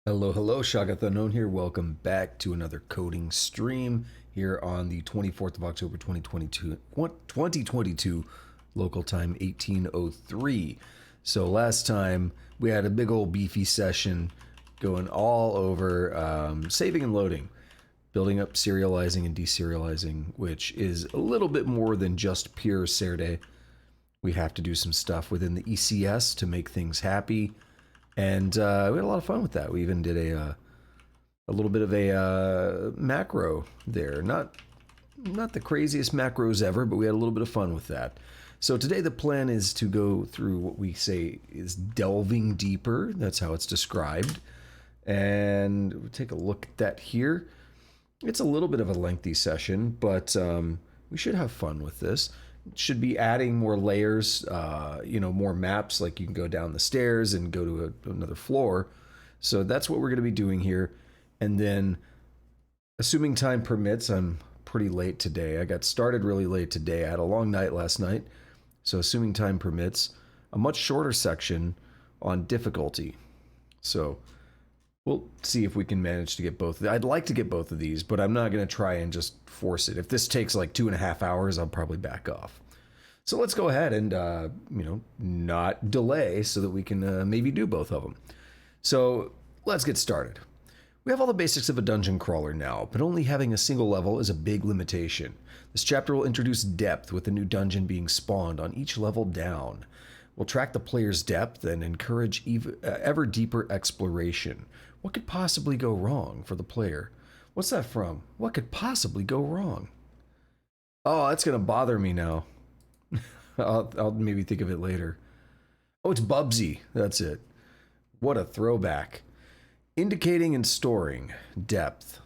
Hello, hello, Shagath Unknown here. Welcome back to another coding stream here on the 24th of October 2022, local time 1803. So last time we had a big old beefy session going all over saving and loading, building up serializing and deserializing, which is a little bit more than just pure Serde. We have to do some stuff within the ECS to make things happy. And we had a lot of fun with that. We even did a little bit of a macro there. Not the craziest macros ever, but we had a little bit of fun with that. So today the plan is to go through what we say is delving deeper. That's how it's described. And we'll take a look at that here. It's a little bit of a lengthy session, but we should have fun with this. Should be adding more layers, more maps, like you can go down the stairs and go to another floor. So that's what we're going to be doing here. And then, assuming time permits, I'm pretty late today. I got started really late today. I had a long night last night. So assuming time permits, a much shorter section on difficulty. So we'll see if we can manage to get both. I'd like to get both of these, but I'm not going to try and just force it. If this takes like 2.5 hours, I'll probably back off. So let's go ahead and, not delay so that we can maybe do both of them. So let's get started. We have all the basics of a dungeon crawler now, but only having a single level is a big limitation. This chapter will introduce depth, with a new dungeon being spawned on each level down. We'll track the player's depth and encourage ever deeper exploration. What could possibly go wrong for the player? What's that from? What could possibly go wrong? Oh, that's going to bother me now. I'll maybe think of it later. Oh, it's Bubsy. That's it. What a throwback. Indicating and storing depth.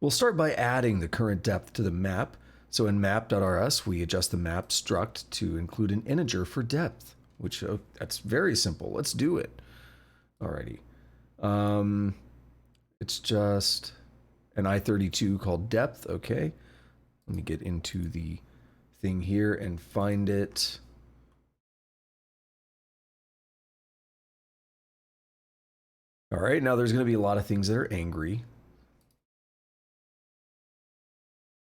We'll start by adding the current depth to the map. So in map.rs, we adjust the map struct to include an integer for depth, which that's very simple. Let's do it. Alrighty. It's just an I32 called depth. Okay. Let me get into the thing here and find it. All right, now there's going to be a lot of things that are angry.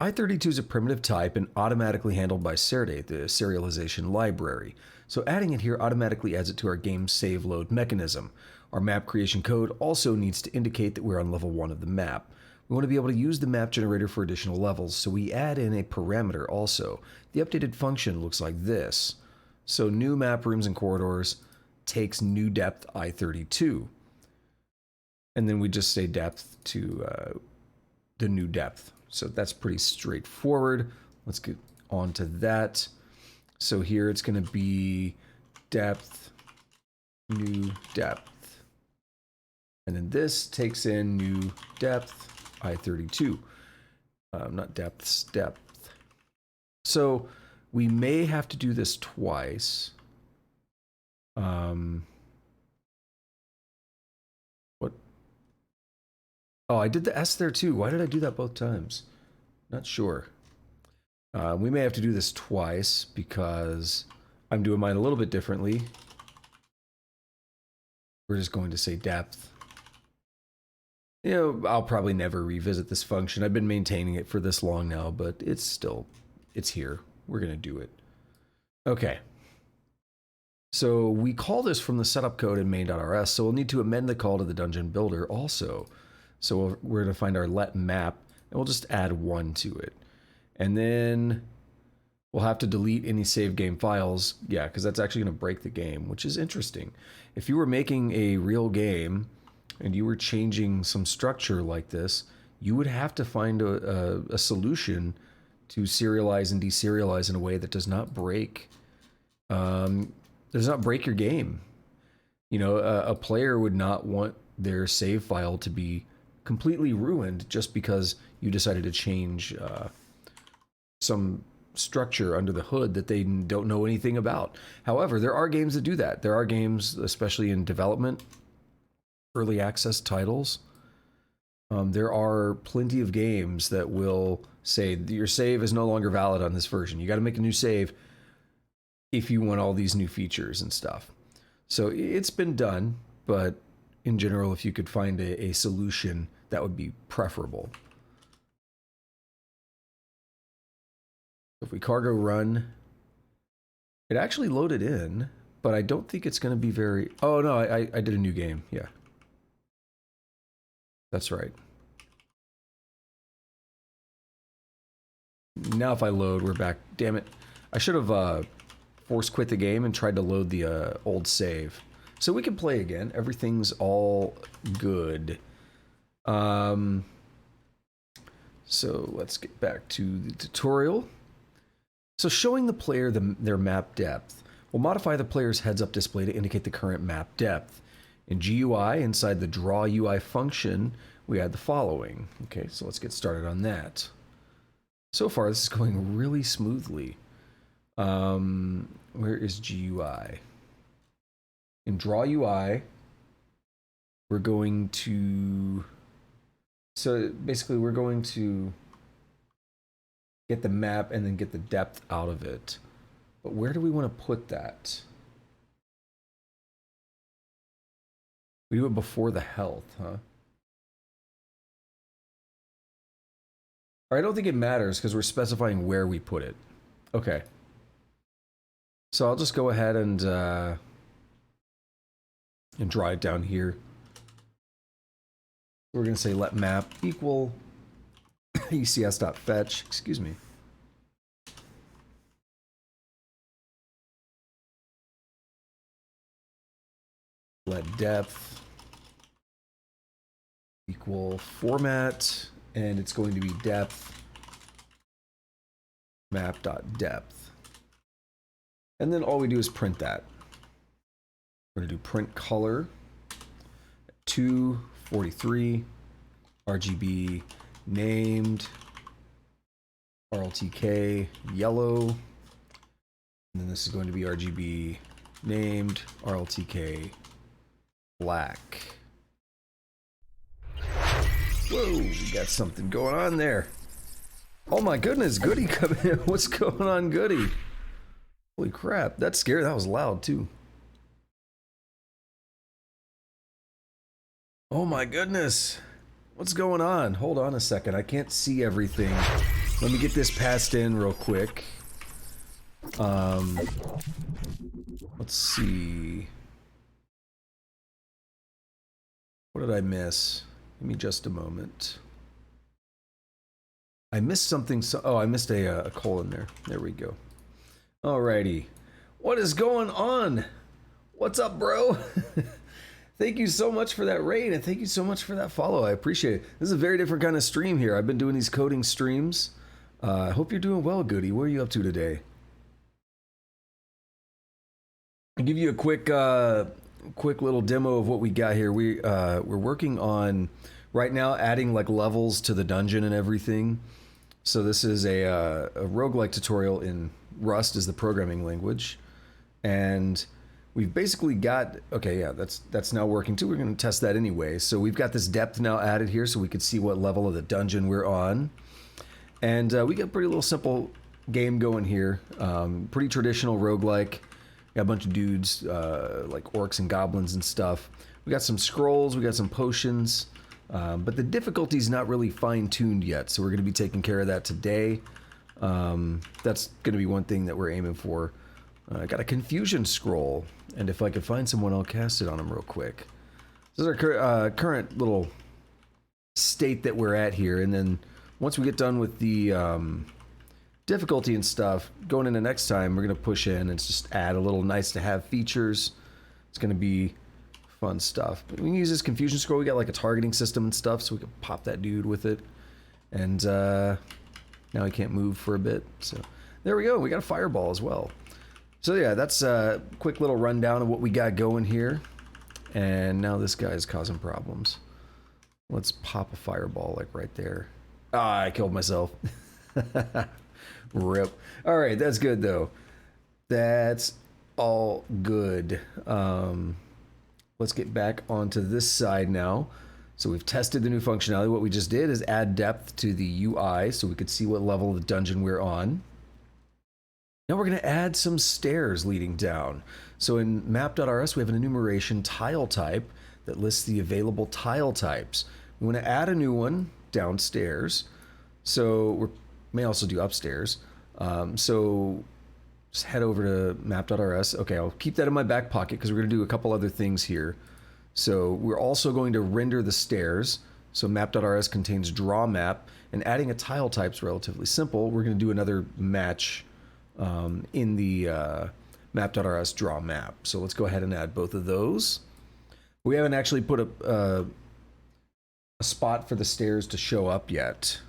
I32 is a primitive type and automatically handled by Serde, the serialization library. So adding it here automatically adds it to our game save load mechanism. Our map creation code also needs to indicate that we're on level 1 of the map. We want to be able to use the map generator for additional levels, so we add in a parameter also. The updated function looks like this. So new map rooms and corridors takes new depth I32. And then we just say depth to the new depth. So that's pretty straightforward. Let's get on to that. So here it's going to be depth, new depth. And then this takes in new depth, I32. Not depths, depth. So we may have to do this twice. What? Oh, I did the S there too. Why did I do that both times? Not sure. We may have to do this twice because I'm doing mine a little bit differently. We're just going to say depth. You know, I'll probably never revisit this function. I've been maintaining it for this long now, but it's here. We're going to do it. Okay. So we call this from the setup code in main.rs, so we'll need to amend the call to the dungeon builder also. So we're going to find our let map, and we'll just add 1 to it. And then we'll have to delete any save game files. Yeah, because that's actually going to break the game, which is interesting. If you were making a real game and you were changing some structure like this, you would have to find a solution to serialize and deserialize in a way that does not break your game. You know, a player would not want their save file to be completely ruined just because you decided to change some structure under the hood that they don't know anything about. However, there are games that do that. There are games, especially in development, early access titles. There are plenty of games that will say your save is no longer valid on this version. You got to make a new save if you want all these new features and stuff. So it's been done, but in general, if you could find a solution, that would be preferable. If we cargo run, it actually loaded in, but I don't think it's going to be very... Oh, no, I did a new game. Yeah. That's right. Now if I load, we're back. Damn it. I should have force quit the game and tried to load the old save. So we can play again. Everything's all good. So let's get back to the tutorial. So showing the player their map depth will modify the player's heads-up display to indicate the current map depth. In GUI, inside the Draw UI function, we add the following. Okay, so let's get started on that. So far, this is going really smoothly. Where is GUI? In Draw UI, we're going to... So basically, we're going to get the map and then get the depth out of it. But where do we want to put that? We do it before the health, huh? Or I don't think it matters because we're specifying where we put it. Okay. So I'll just go ahead and draw it down here. We're going to say let map equal ECS.fetch, excuse me. Let depth equal format, and it's going to be depth map.depth. And then all we do is print that. We're going to do print color 243 RGB named RLTK yellow, and then this is going to be RGB named RLTK black. Whoa, we got something going on there. Oh my goodness, Goody coming in. What's going on, Goody? Holy crap, that's scary. That was loud too. Oh my goodness. What's going on? Hold on a second. I can't see everything. Let me get this passed in real quick. Let's see. What did I miss? Give me just a moment. I missed something. Oh, I missed a colon there. There we go. Alrighty. What is going on? What's up, bro? Thank you so much for that raid, and thank you so much for that follow. I appreciate it. This is a very different kind of stream here. I've been doing these coding streams. I hope you're doing well, Goody. What are you up to today? I'll give you a quick little demo of what we got here. We're working on right now adding like levels to the dungeon and everything. So this is a roguelike tutorial in Rust is the programming language, and we've basically got, okay, yeah, that's now working too. We're going to test that anyway. So we've got this depth now added here so we could see what level of the dungeon we're on. And we got a pretty little simple game going here. Pretty traditional roguelike. Got a bunch of dudes, like orcs and goblins and stuff. We got some scrolls, we got some potions, but the difficulty's not really fine-tuned yet, so we're going to be taking care of that today. That's going to be one thing that we're aiming for. I got a confusion scroll, and if I could find someone, I'll cast it on them real quick. This is our current little state that we're at here, and then once we get done with the difficulty and stuff, going into next time, we're going to push in and just add a little nice-to-have features. It's going to be fun stuff. But we can use this confusion scroll. We got like a targeting system and stuff, so we can pop that dude with it. And now he can't move for a bit. So there we go. We got a fireball as well. So yeah, that's a quick little rundown of what we got going here. And now this guy's causing problems. Let's pop a fireball like right there. Ah, I killed myself. Rip. All right, that's good though. That's all good. Let's get back onto this side now. So we've tested the new functionality. What we just did is add depth to the UI so we could see what level of the dungeon we're on. Now we're going to add some stairs leading down. So in map.rs we have an enumeration tile type that lists the available tile types. We want to add a new one downstairs. So we may also do upstairs. So just head over to map.rs. Okay, I'll keep that in my back pocket because we're going to do a couple other things here. So we're also going to render the stairs. So map.rs contains draw map, and adding a tile type is relatively simple. We're going to do another match in the map.rs draw map. So let's go ahead and add both of those. We haven't actually put a spot for the stairs to show up yet.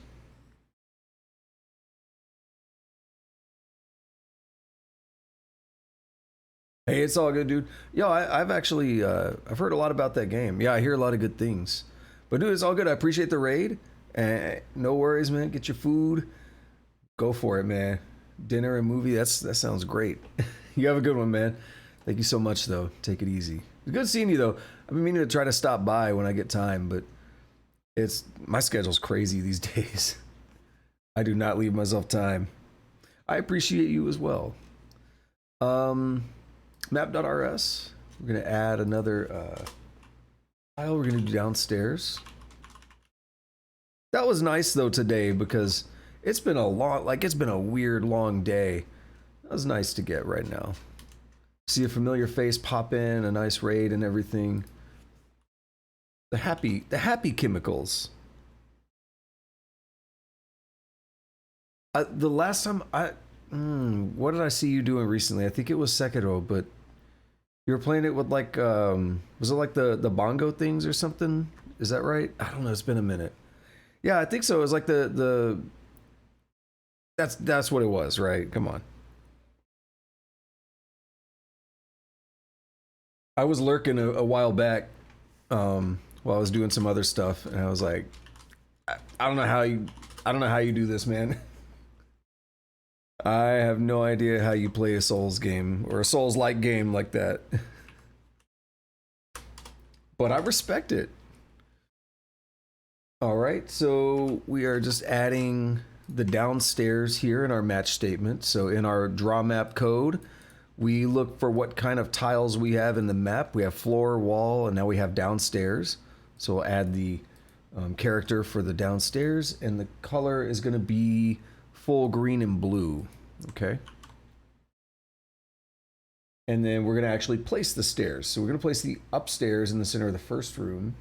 Hey, it's all good, dude. Yo, I've actually I've heard a lot about that game. Yeah, I hear a lot of good things. But dude, it's all good. I appreciate the raid. No worries, man. Get your food. Go for it, man. Dinner and movie. That sounds great. You have a good one, man. Thank you so much, though. Take it easy. It's good seeing you, though. I've been meaning to try to stop by when I get time, but my schedule's crazy these days. I do not leave myself time. I appreciate you as well. Map.rs. We're gonna add another tile. We're gonna do downstairs. That was nice though today because it's been a weird long day. That was nice to get right now. See a familiar face pop in, a nice raid and everything. The happy chemicals. The last time what did I see you doing recently? I think it was Sekiro, but you were playing it with like was it like the bongo things or something? Is that right? I don't know, it's been a minute. Yeah, I think so. It was like that's what it was, right? Come on. I was lurking a while back while I was doing some other stuff, and I was like, I don't know how you do this, man. I have no idea how you play a Souls game or a Souls-like game like that. But I respect it. All right, so we are just adding the downstairs here in our match statement. So in our draw map code, we look for what kind of tiles we have in the map. We have floor, wall, and now we have downstairs. So we'll add the character for the downstairs, and the color is going to be full green and blue. Okay. And then we're going to actually place the stairs. So we're going to place the upstairs in the center of the first room.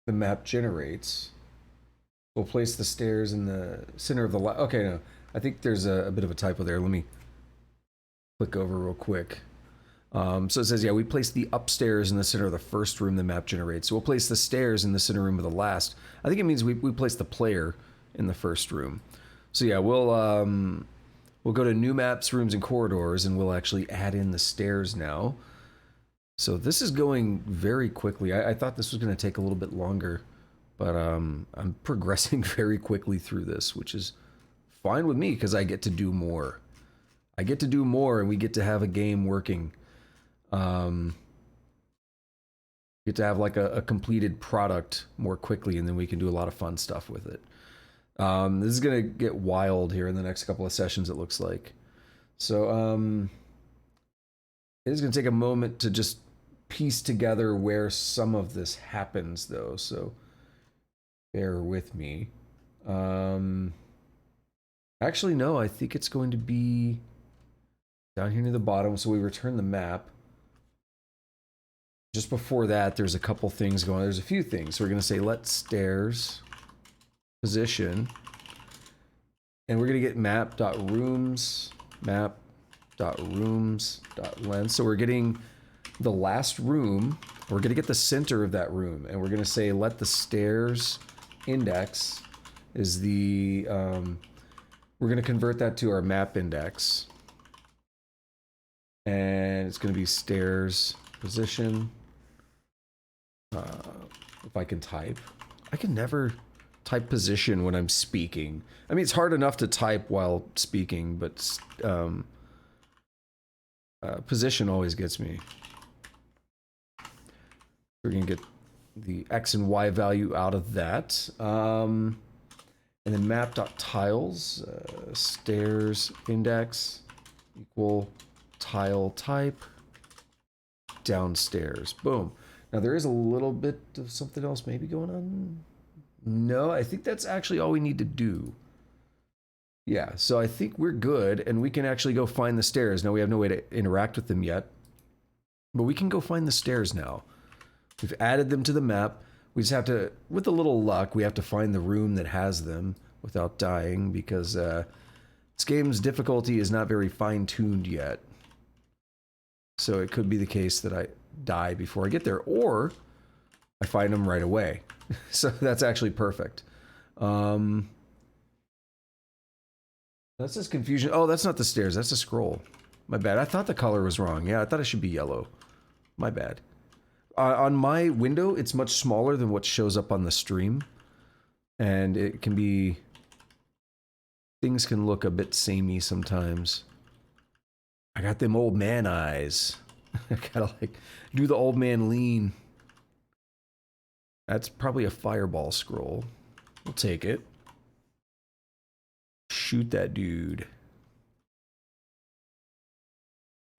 The map generates. We'll place the stairs in the center of the okay, no. I think there's a bit of a typo there. Let me click over real quick. So it says, yeah, we place the upstairs in the center of the first room the map generates. So we'll place the stairs in the center room of the last. I think it means we place the player in the first room. So yeah, we'll go to new maps, rooms, and corridors, and we'll actually add in the stairs now. So this is going very quickly. I thought this was going to take a little bit longer, but I'm progressing very quickly through this, which is fine with me because I get to do more. I get to do more, and we get to have a game working. Get to have like a completed product more quickly, and then we can do a lot of fun stuff with it. This is gonna get wild here in the next couple of sessions, it looks like. So it is gonna take a moment to just piece together where some of this happens, though. So bear with me. Actually, no, I think it's going to be down here near the bottom. So we return the map. Just before that, there's a couple things going on. There's a few things. So we're going to say let stairs position. And we're going to get map.rooms, map.rooms.length. So we're getting the last room. We're going to get the center of that room. And we're going to say let the stairs index is the... we're going to convert that to our map index. And it's going to be stairs position. If I can type. I can never type position when I'm speaking. I mean, it's hard enough to type while speaking, but position always gets me. We're going to get the X and Y value out of that. And then map.tiles, stairs index equal tile type downstairs. Boom. Now there is a little bit of something else maybe going on. No, I think that's actually all we need to do. Yeah, so I think we're good, and we can actually go find the stairs. Now we have no way to interact with them yet, but we can go find the stairs now. We've added them to the map. We just have to, with a little luck, we have to find the room that has them without dying, because this game's difficulty is not very fine-tuned yet. So it could be the case that I die before I get there, or I find them right away. So that's actually perfect. That's just confusion. Oh, that's not the stairs. That's a scroll. My bad. I thought the color was wrong. Yeah, I thought it should be yellow. My bad. On my window, it's much smaller than what shows up on the stream. And it can be... Things can look a bit samey sometimes. I got them old man eyes. I gotta like do the old man lean. That's probably a fireball scroll. We'll take it. Shoot that dude.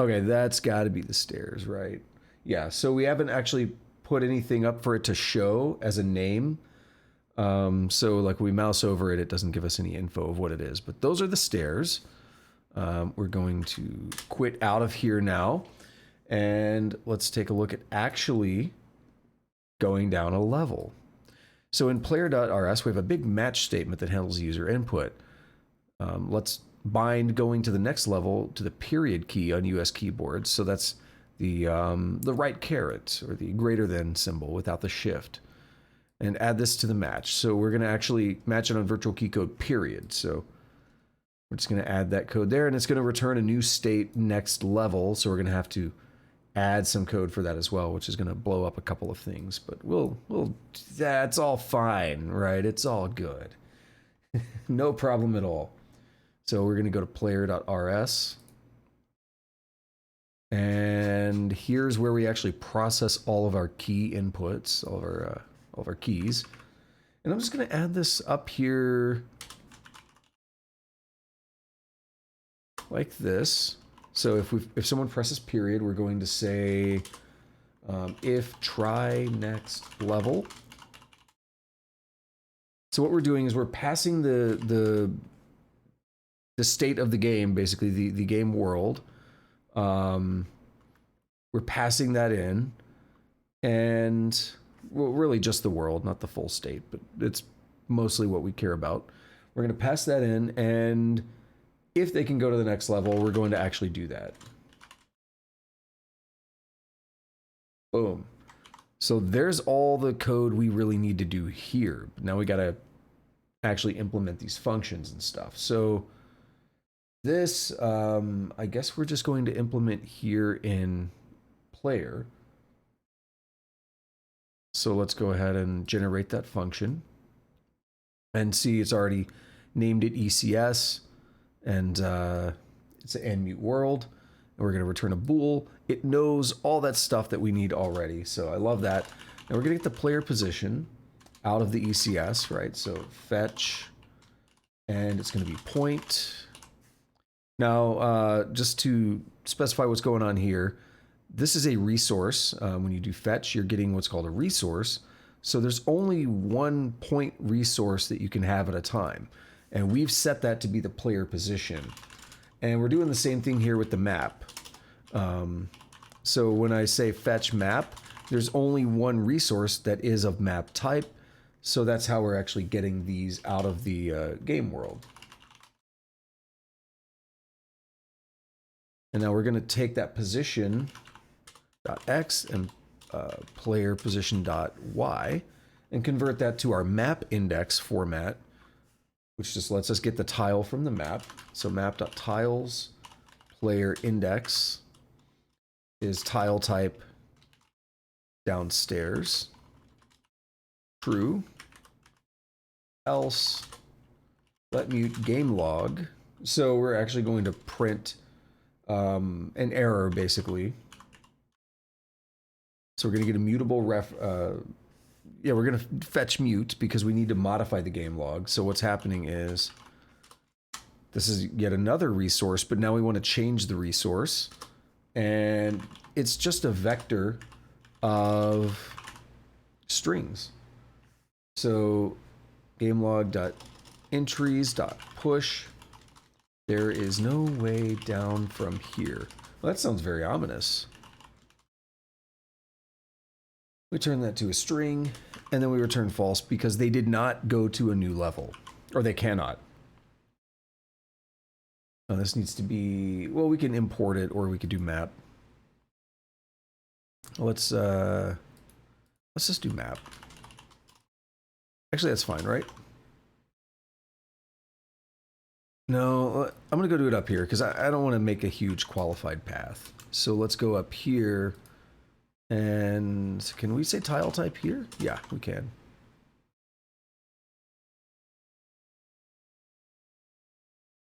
Okay, that's got to be the stairs, right? Yeah, so we haven't actually put anything up for it to show as a name. So like we mouse over it, it doesn't give us any info of what it is. But those are the stairs. We're going to quit out of here now. And let's take a look at actually going down a level. So in player.rs, we have a big match statement that handles user input. Let's bind going to the next level to the period key on US keyboards. So that's the right caret, or the greater than symbol without the shift. And add this to the match. So we're going to actually match it on virtual key code period. So we're just going to add that code there, and it's going to return a new state next level. So we're going to have to add some code for that as well, which is going to blow up a couple of things. But we'll that's all fine, right? It's all good. No problem at all. So we're going to go to player.rs. And here's where we actually process all of our key inputs, all of our keys. And I'm just going to add this up here like this. So if someone presses period, we're going to say if try next level. So what we're doing is we're passing the state of the game, basically the game world. We're passing that in, and well, really just the world, not the full state, but it's mostly what we care about. We're going to pass that in, and if they can go to the next level, we're going to actually do that. Boom. So there's all the code we really need to do here. Now we got to actually implement these functions and stuff. So this, I guess we're just going to implement here in player. So let's go ahead and generate that function. And see, it's already named it ECS, and it's an end mute world. And we're going to return a bool. It knows all that stuff that we need already. So I love that. Now we're going to get the player position out of the ECS, right? So fetch, and it's going to be point. Now, just to specify what's going on here, this is a resource. When you do fetch, you're getting what's called a resource. So there's only one point resource that you can have at a time. And we've set that to be the player position. And we're doing the same thing here with the map. So when I say fetch map, there's only one resource that is of map type. So that's how we're actually getting these out of the game world. And now we're going to take that position .x and player position .y and convert that to our map index format, which just lets us get the tile from the map. So map.tiles player index is tile type downstairs, true, else let mute game log. So we're actually going to print an error, basically. So we're going to get a mutable yeah, we're going to fetch mute because we need to modify the game log. So what's happening is this is yet another resource, but now we want to change the resource. And it's just a vector of strings. So gamelog.entries.push. There is no way down from here. Well, that sounds very ominous. We turn that to a string, and then we return false because they did not go to a new level, or they cannot. Oh, this needs to be, well, we can import it, or we could do map. Let's just do map. Actually, that's fine, right? No, I'm gonna go do it up here because I don't want to make a huge qualified path. So let's go up here. And can we say tile type here? Yeah, we can.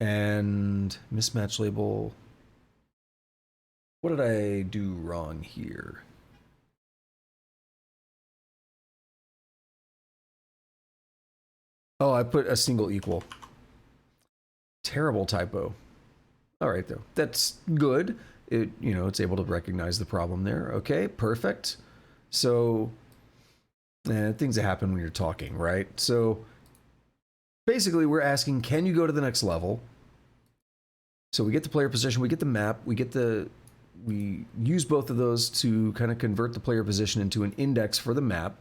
And mismatch label. What did I do wrong here? Oh, I put a single equal. Terrible typo. All right, though. That's good. It, you know, it's able to recognize the problem there. Okay, perfect. So, things that happen when you're talking, right? So, basically, we're asking, can you go to the next level? So we get the player position, we get the map, we use both of those to kind of convert the player position into an index for the map.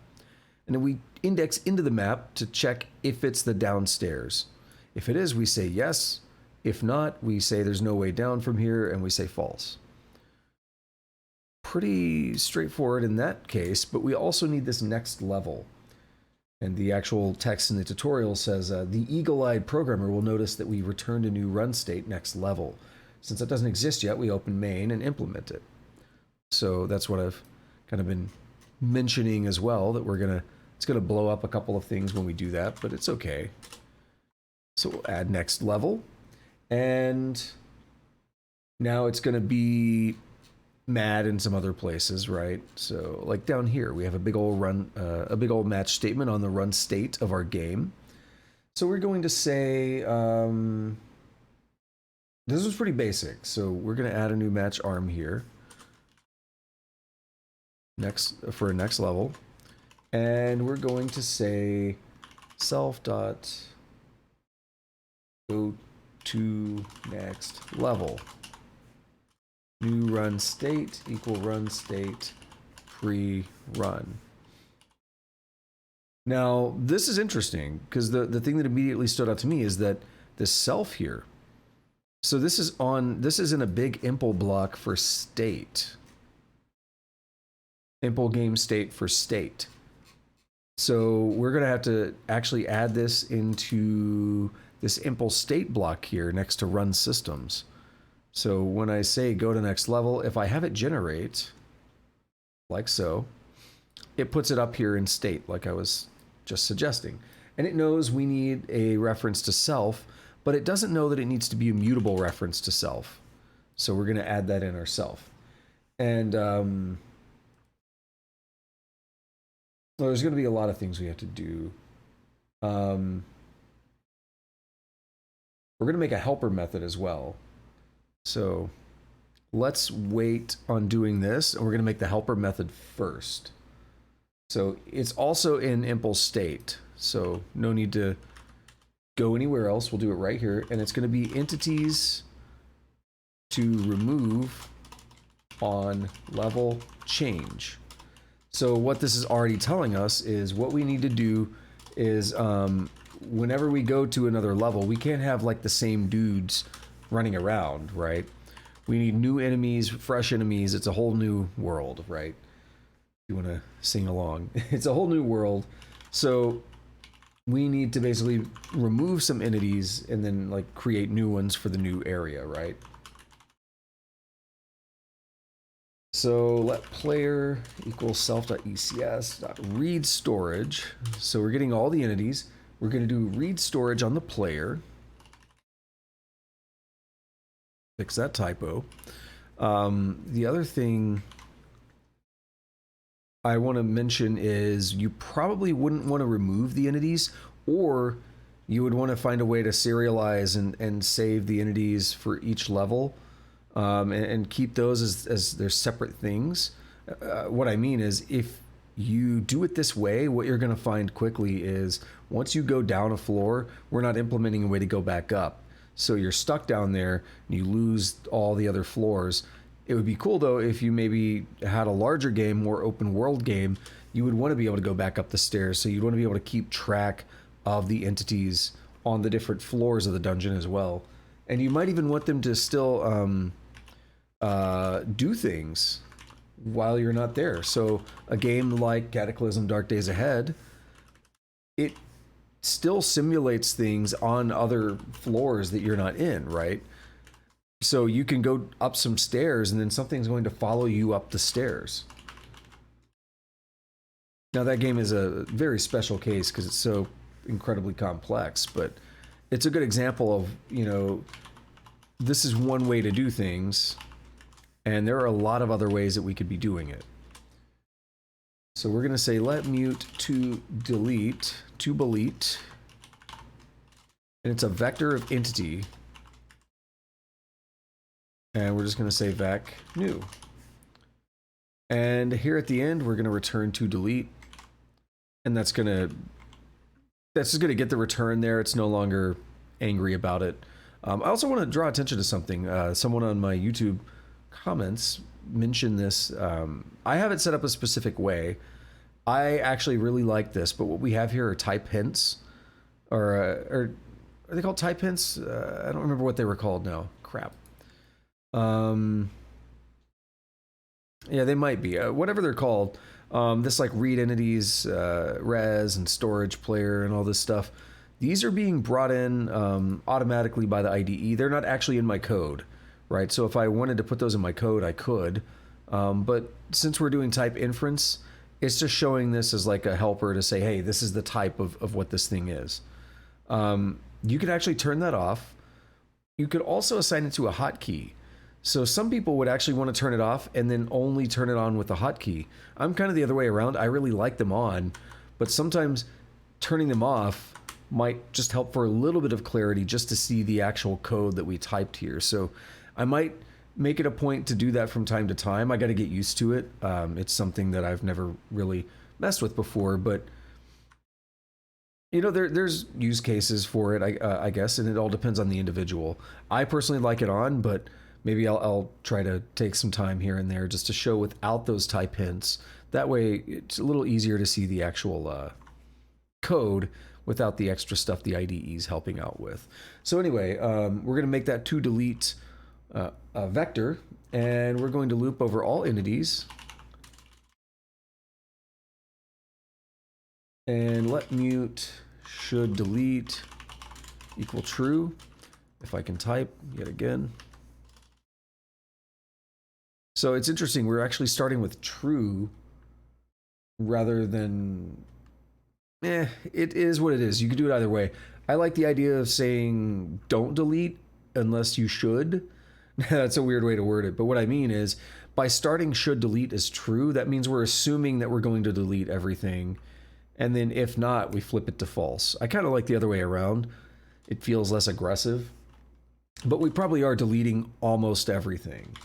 And then we index into the map to check if it's the downstairs. If it is, we say yes. If not, we say there's no way down from here, and we say false. Pretty straightforward in that case, but we also need this next level. And the actual text in the tutorial says, the eagle-eyed programmer will notice that we returned a new run state next level. Since that doesn't exist yet, we open main and implement it. So that's what I've kind of been mentioning as well, that it's gonna blow up a couple of things when we do that, but it's okay. So we'll add next level. And now it's gonna be mad in some other places, right? So like down here, we have a big old match statement on the run state of our game. So we're going to say, this was pretty basic. So we're going to add a new match arm here. For next level. And we're going to say self dot go to next level. New run state equal run state pre-run. Now, this is interesting because the thing that immediately stood out to me is that this self here. So this is in a big impl block for state. Impl game state for state. So we're going to have to actually add this into this impl state block here next to run systems. So when I say go to next level, if I have it generate, like so, it puts it up here in state, like I was just suggesting. And it knows we need a reference to self, but it doesn't know that it needs to be a mutable reference to self. So we're going to add that in ourself. And well, there's going to be a lot of things we have to do. We're going to make a helper method as well. So let's wait on doing this, and we're going to make the helper method first. So it's also in impl state, so no need to go anywhere else. We'll do it right here, and it's going to be entities to remove on level change. So what this is already telling us is what we need to do is whenever we go to another level, we can't have like the same dudes running around, right? We need new enemies, fresh enemies. It's a whole new world, right? You want to sing along. It's a whole new world. So we need to basically remove some entities and then like create new ones for the new area, right? So let player equals self.ecs.read storage. So we're getting all the entities. We're going to do read storage on the player. Fix that typo. The other thing I want to mention is you probably wouldn't want to remove the entities, or you would want to find a way to serialize and save the entities for each level, and keep those as their separate things. What I mean is, if you do it this way, what you're going to find quickly is once you go down a floor, we're not implementing a way to go back up. So you're stuck down there and you lose all the other floors. It would be cool though if you maybe had a larger game, more open world game, you would want to be able to go back up the stairs. So you'd want to be able to keep track of the entities on the different floors of the dungeon as well. And you might even want them to still do things while you're not there. So a game like Cataclysm Dark Days Ahead, it still simulates things on other floors that you're not in, right? So you can go up some stairs and then something's going to follow you up the stairs. Now that game is a very special case because it's so incredibly complex, but it's a good example of, you know, this is one way to do things, and there are a lot of other ways that we could be doing it. So we're going to say let mute to delete, to delete, and it's a vector of entity. And we're just going to say vec new. And here at the end, we're going to return to delete. And that's just going to get the return there. It's no longer angry about it. I also want to draw attention to something. Someone on my YouTube comments mentioned this. I have it set up a specific way. I actually really like this, but what we have here are type hints. Or are they called type hints? I don't remember what they were called now. Crap. Yeah, they might be. Whatever they're called. This like read entities, res and storage player and all this stuff. These are being brought in automatically by the IDE. They're not actually in my code, right? So if I wanted to put those in my code, I could. But since we're doing type inference, it's just showing this as like a helper to say, hey, this is the type of what this thing is. You could actually turn that off. You could also assign it to a hotkey. So some people would actually want to turn it off and then only turn it on with a hotkey. I'm kind of the other way around. I really like them on, but sometimes turning them off might just help for a little bit of clarity just to see the actual code that we typed here. So I might make it a point to do that from time to time. I got to get used to it. It's something that I've never really messed with before, but you know, there's use cases for it, I guess, and it all depends on the individual. I personally like it on, but maybe I'll try to take some time here and there just to show without those type hints. That way, it's a little easier to see the actual code without the extra stuff the IDE is helping out with. So anyway, we're going to make that to delete a vector, and we're going to loop over all entities. And let mute should delete equal true. If I can type yet again. So it's interesting, we're actually starting with true rather than, it is what it is. You can do it either way. I like the idea of saying don't delete unless you should. That's a weird way to word it. But what I mean is by starting should delete as true, that means we're assuming that we're going to delete everything. And then if not, we flip it to false. I kind of like the other way around. It feels less aggressive. But we probably are deleting almost everything.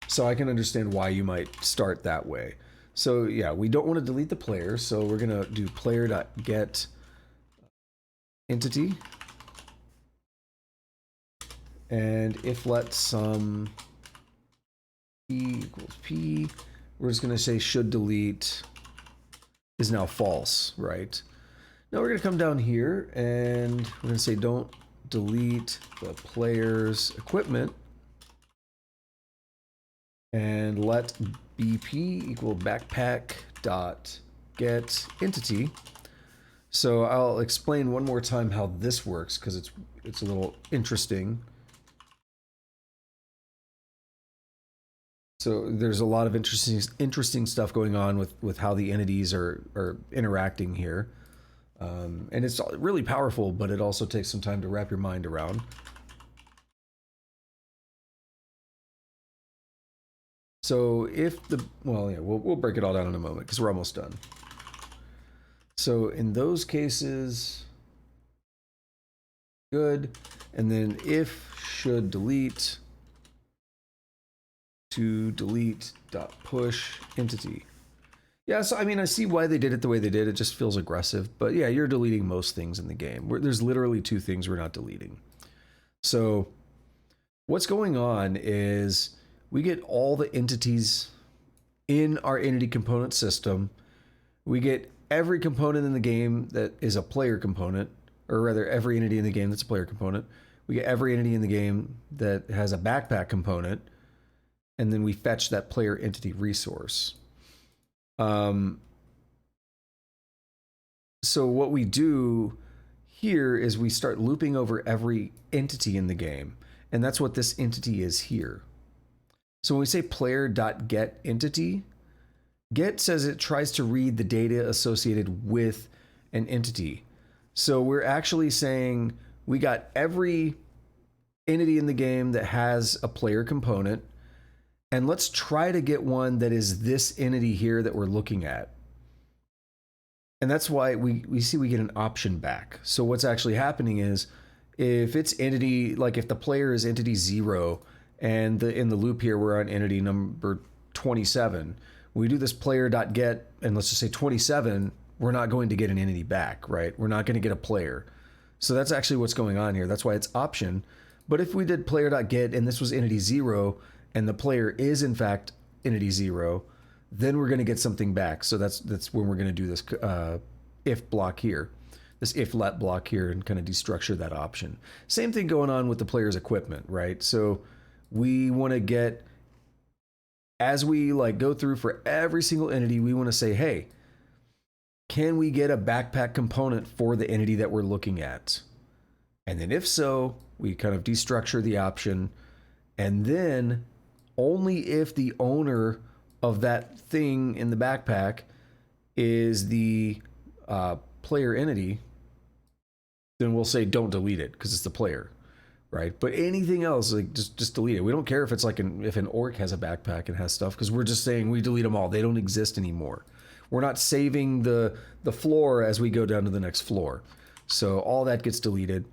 So I can understand why you might start that way. So yeah, we don't want to delete the player. So we're going to do player.get entity. And if let sum p equals p, we're just going to say should delete is now false, right? Now we're going to come down here and we're going to say don't delete the player's equipment and let bp equal backpack dot get entity. So I'll explain one more time how this works because it's a little interesting. So there's a lot of interesting stuff going on with how the entities are interacting here. And it's really powerful, but it also takes some time to wrap your mind around. So if the, well, yeah, we'll break it all down in a moment because we're almost done. So in those cases, good. And then if should delete to delete dot push entity. Yeah, so I mean, I see why they did it the way they did. It just feels aggressive. But yeah, you're deleting most things in the game. There's literally 2 things we're not deleting. So what's going on is we get all the entities in our entity component system. We get every component in the game that is a player component, or rather every entity in the game that's a player component. We get every entity in the game that has a backpack component, and then we fetch that player entity resource. So what we do here is we start looping over every entity in the game, and that's what this entity is here. So when we say player.get entity, get says it tries to read the data associated with an entity. So we're actually saying we got every entity in the game that has a player component, and let's try to get one that is this entity here that we're looking at. And that's why we see we get an option back. So what's actually happening is if it's entity, like if the player is entity 0, and in the loop here we're on entity number 27, we do this player.get, and let's just say 27, we're not going to get an entity back, right? We're not going to get a player. So that's actually what's going on here. That's why it's option. But if we did player.get and this was entity 0, and the player is in fact entity 0, then we're going to get something back. So that's when we're going to do this if block here, this if let block here, and kind of destructure that option. Same thing going on with the player's equipment, right? So we want to get, as we like go through for every single entity, we want to say, hey, can we get a backpack component for the entity that we're looking at? And then if so, we kind of destructure the option. And then only if the owner of that thing in the backpack is the player entity, then we'll say don't delete it because it's the player, right? But anything else, like just delete it. We don't care if it's like if an orc has a backpack and has stuff, because we're just saying we delete them all. They don't exist anymore. We're not saving the floor as we go down to the next floor. So all that gets deleted.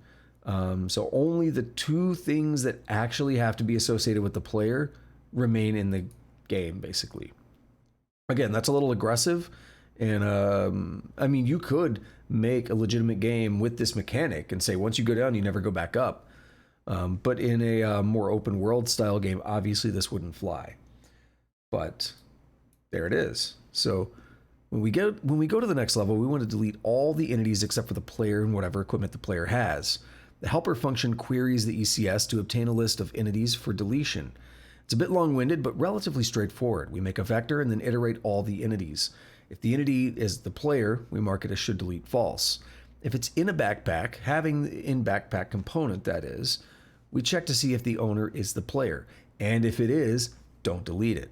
So only the 2 things that actually have to be associated with the player remain in the game, basically. Again, that's a little aggressive, and I mean, you could make a legitimate game with this mechanic and say once you go down, you never go back up. But in a more open world style game, obviously this wouldn't fly. But there it is. So when we go to the next level, we want to delete all the entities except for the player and whatever equipment the player has. The helper function queries the ECS to obtain a list of entities for deletion. It's a bit long-winded, but relatively straightforward. We make a vector and then iterate all the entities. If the entity is the player, we mark it as should delete false. If it's in a backpack, having the in backpack component, that is, we check to see if the owner is the player. And if it is, don't delete it.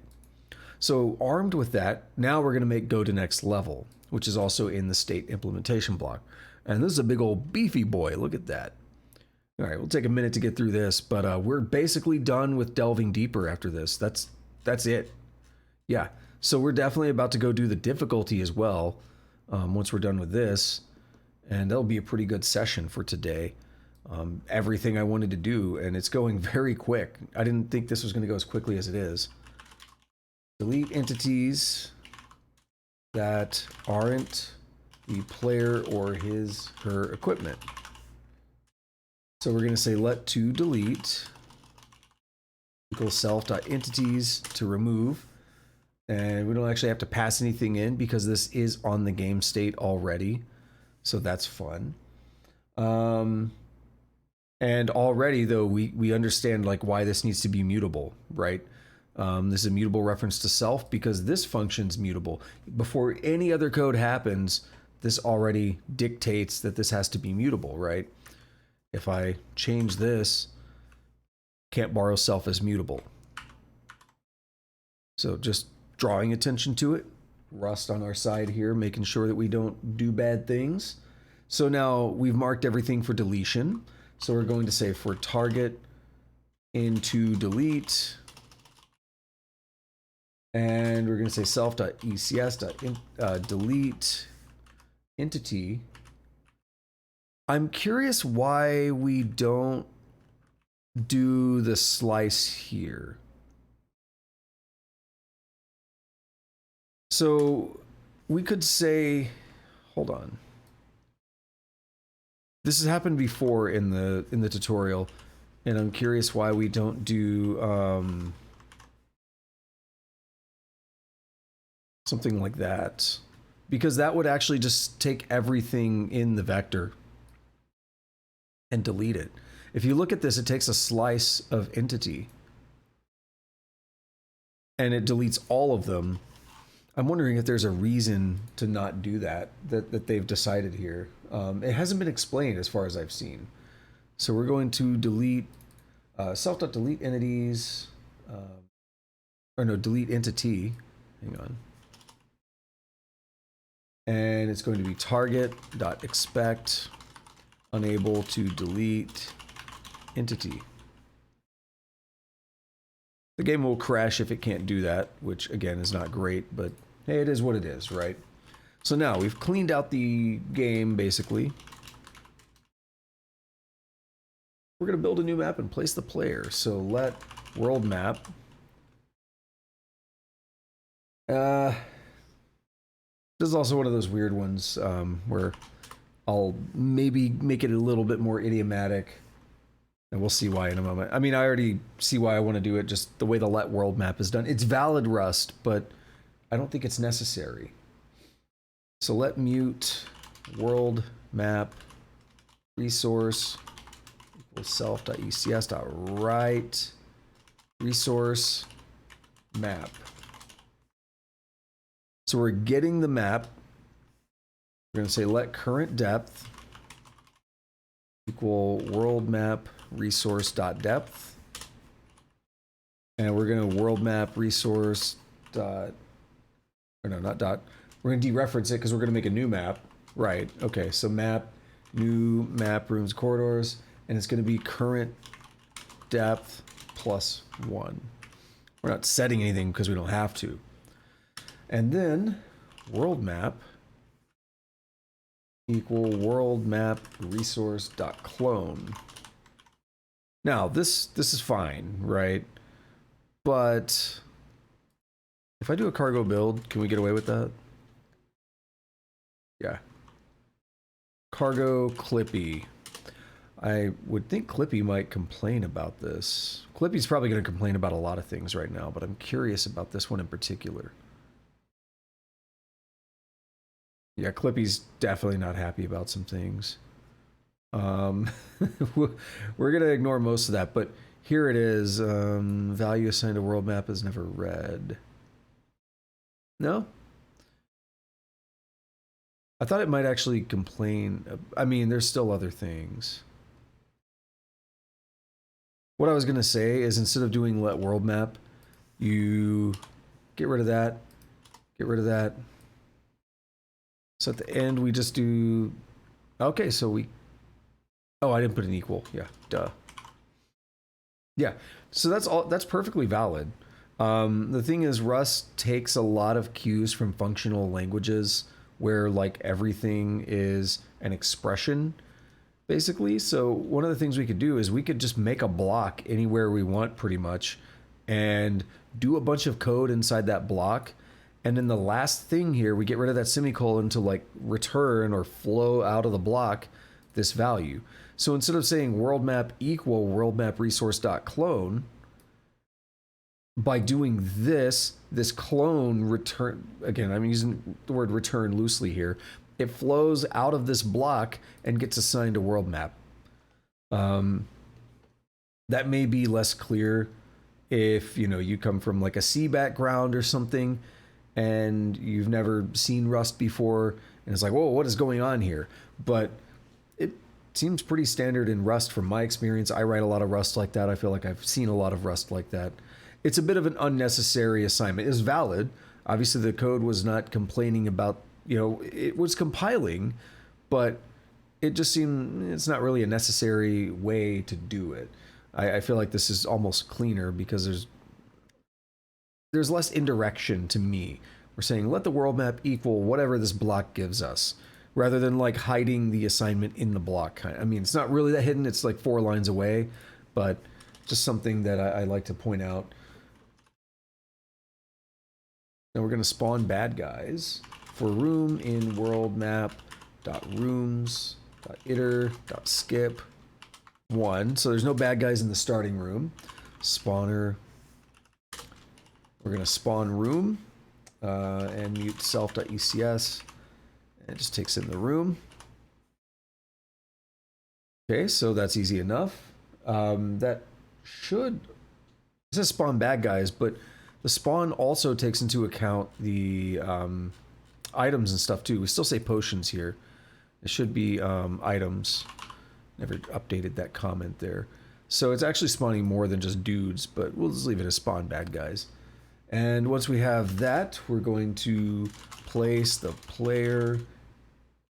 So armed with that, now we're going to make go to next level, which is also in the state implementation block. And this is a big old beefy boy. Look at that. All right, we'll take a minute to get through this, but we're basically done with delving deeper after this. That's it. Yeah, so we're definitely about to go do the difficulty as well once we're done with this, and that'll be a pretty good session for today. Everything I wanted to do, and it's going very quick. I didn't think this was going to go as quickly as it is. Delete entities that aren't the player or her equipment. So we're going to say let to delete equals self.entities to remove. And we don't actually have to pass anything in because this is on the game state already. So that's fun. And already though, we understand like why this needs to be mutable, right? This is a mutable reference to self because this function's mutable. Before any other code happens, this already dictates that this has to be mutable, right? If I change this, can't borrow self as mutable. So just drawing attention to it, Rust on our side here, making sure that we don't do bad things. So now we've marked everything for deletion. So we're going to say for target into delete, and we're going to say self.ecs.delete entity. I'm curious why we don't do the slice here. So we could say, hold on. This has happened before in the tutorial, and I'm curious why we don't do something like that. Because that would actually just take everything in the vector and delete it. If you look at this, it takes a slice of entity and it deletes all of them. I'm wondering if there's a reason to not do that they've decided here. It hasn't been explained as far as I've seen. So we're going to delete self.delete entities, or no, delete entity. Hang on. And it's going to be target.expect unable to delete entity. The game will crash if it can't do that, which again is not great, but hey, it is what it is, right? So now we've cleaned out the game basically. We're going to build a new map and place the player. So let world map. This is also one of those weird ones where I'll maybe make it a little bit more idiomatic. And we'll see why in a moment. I mean, I already see why I want to do it, just the way the let world map is done. It's valid Rust, but I don't think it's necessary. So let mute world map resource equals self.ecs.write resource map. So we're getting the map. We're going to say let current depth equal world map resource.depth. And we're going to world map resource dot, or no, not dot. We're going to dereference it because we're going to make a new map. Right. Okay. So map, new map, rooms, corridors, and it's going to be current depth +1. We're not setting anything because we don't have to. And then world map equal world map resource.clone. Now this is fine, right? But if I do a cargo build, can we get away with that? Yeah. Cargo Clippy. I would think Clippy might complain about this. Clippy's probably going to complain about a lot of things right now, but I'm curious about this one in particular. Yeah, Clippy's definitely not happy about some things. We're going to ignore most of that, but here it is. Value assigned to world map is never read. No? I thought it might actually complain. I mean, there's still other things. What I was going to say is instead of doing let world map, you get rid of that, get rid of that. So at the end, we just do, okay, so we, oh, I didn't put an equal. Yeah, duh. Yeah, so that's all, that's perfectly valid. The thing is, Rust takes a lot of cues from functional languages where like everything is an expression, basically. So one of the things we could do is we could just make a block anywhere we want pretty much and do a bunch of code inside that block. And then the last thing here, we get rid of that semicolon to like return or flow out of the block this value. So instead of saying world map equal world map resource.clone, by doing this clone return, again, I'm using the word return loosely here, it flows out of this block and gets assigned a world map. That may be less clear if, you know, you come from like a C background or something and you've never seen Rust before and it's like, whoa, what is going on here? But it seems pretty standard in Rust from my experience. I write a lot of Rust like that. I feel like I've seen a lot of Rust like that. It's a bit of an unnecessary assignment. It's valid. Obviously the code was not complaining about, you know, it was compiling, but it just seemed it's not really a necessary way to do it. I feel like this is almost cleaner because there's less indirection to me. We're saying let the world map equal whatever this block gives us, rather than like hiding the assignment in the block. I mean, it's not really that hidden. It's like 4 lines away, but just something that I like to point out. Now we're going to spawn bad guys for room in world map dot rooms dot iter dot skip 1. So there's no bad guys in the starting room. Spawner. We're going to spawn room and mute self.ecs. It just takes in the room. Okay, so that's easy enough. That should... It says spawn bad guys, but the spawn also takes into account the items and stuff too. We still say potions here. It should be items. Never updated that comment there. So it's actually spawning more than just dudes, but we'll just leave it as spawn bad guys. And once we have that, we're going to place the player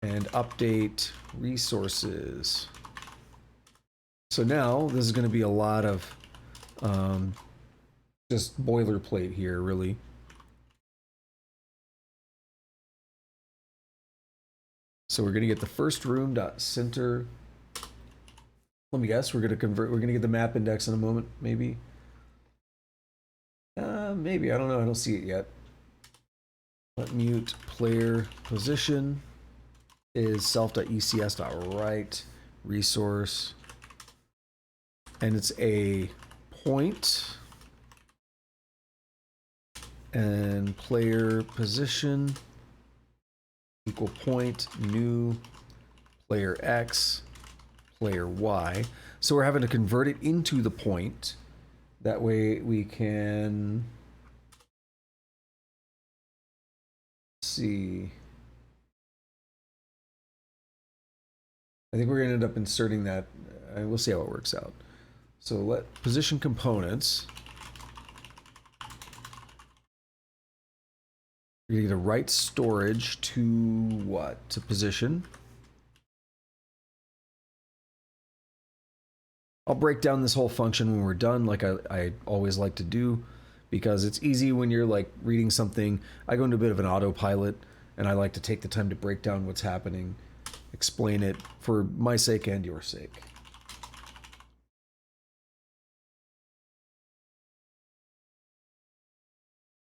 and update resources. So now this is going to be a lot of just boilerplate here, really. So we're going to get the first room dot center. Let me guess, we're going to convert. We're going to get the map index in a moment, maybe. Maybe, I don't know. I don't see it yet. Let mute player position is self.ecs.write resource, and it's a point, and player position equal point new player X player Y. So we're having to convert it into the point. That way we can see. I think we're going to end up inserting that. We'll see how it works out. So let position components. We're going to get a write storage to what? To position. I'll break down this whole function when we're done, like I always like to do, because it's easy when you're like reading something. I go into a bit of an autopilot, and I like to take the time to break down what's happening, explain it for my sake and your sake.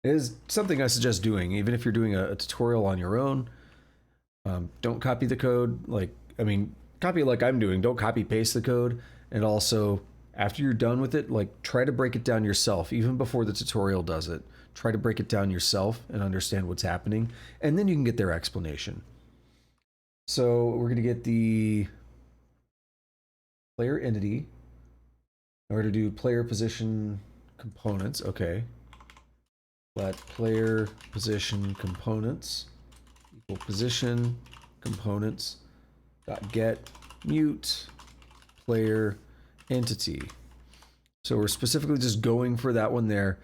It is something I suggest doing, even if you're doing a tutorial on your own. Don't copy the code, copy it like I'm doing. Don't copy paste the code. And also, after you're done with it, like, try to break it down yourself, even before the tutorial does it. Try to break it down yourself and understand what's happening, and then you can get their explanation. So we're going to get the player entity in order to do player position components. Okay. Let player position components equal position components dot get mute player entity. So we're specifically just going for that one there.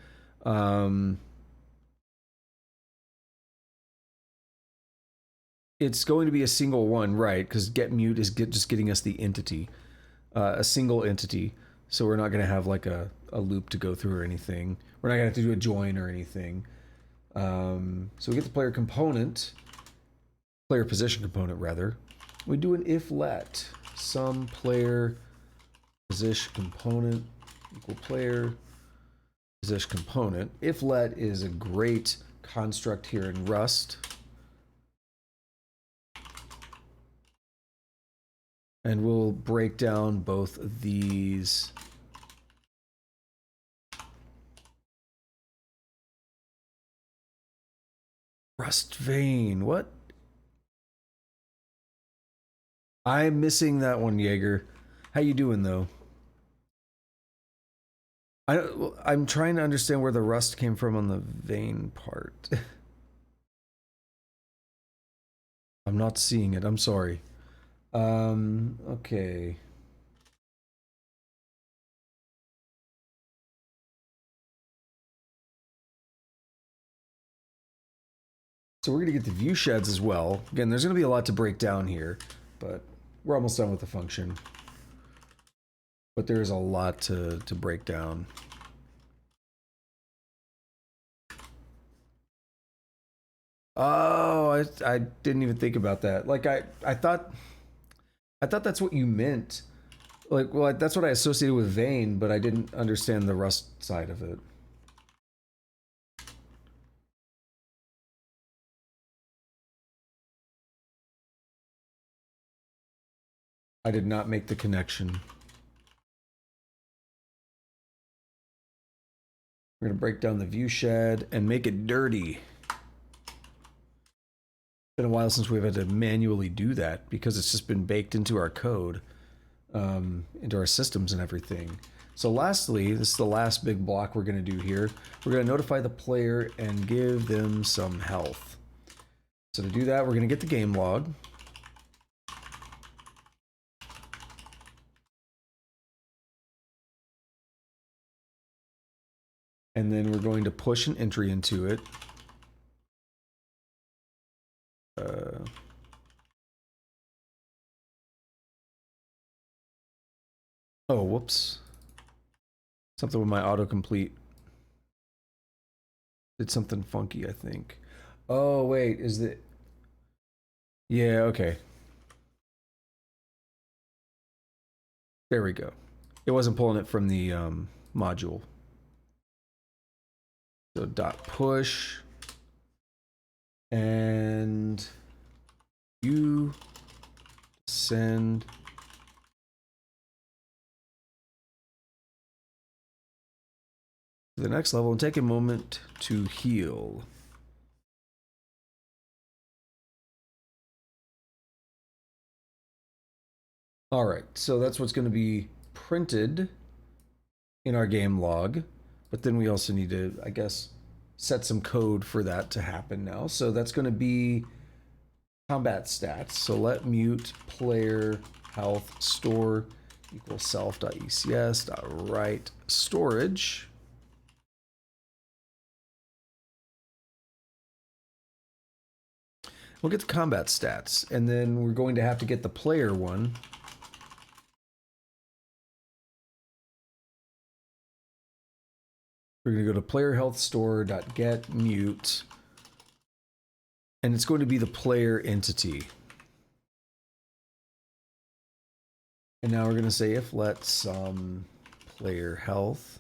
It's going to be a single one, right? Because get mute is just getting us the entity, a single entity. So we're not going to have like a loop to go through or anything. We're not going to have to do a join or anything. So we get the player component, player position component rather. We do an if let some player position component equal player position component. If let is a great construct here in Rust. And we'll break down both of these. Rust vein, what? I'm missing that one, Jaeger. How you doing though? I'm trying to understand where the rust came from on the vein part. I'm not seeing it, I'm sorry. Okay. So we're gonna get the view sheds as well. Again, there's gonna be a lot to break down here, but we're almost done with the function. But there is a lot to break down. Oh, I didn't even think about that. Like I thought that's what you meant. Like, well, that's what I associated with vein, but I didn't understand the rust side of it. I did not make the connection. We're going to break down the view shed and make it dirty. It's been a while since we've had to manually do that because it's just been baked into our code, into our systems and everything. So lastly, this is the last big block we're going to do here. We're going to notify the player and give them some health. So to do that, we're going to get the game log. And then we're going to push an entry into it. Oh, whoops. Something with my autocomplete. Did something funky, I think. Oh, wait, is it... Yeah, okay. There we go. It wasn't pulling it from the module. So dot push and you send to the next level and take a moment to heal. All right, so that's what's going to be printed in our game log, but then we also need to, I guess, set some code for that to happen now. So that's going to be combat stats. So let mute player health store equals self.ecs.write storage. We'll get the combat stats, and then we're going to have to get the player one. We're going to go to player health store.get mute, and it's going to be the player entity. And now we're going to say if let some player health.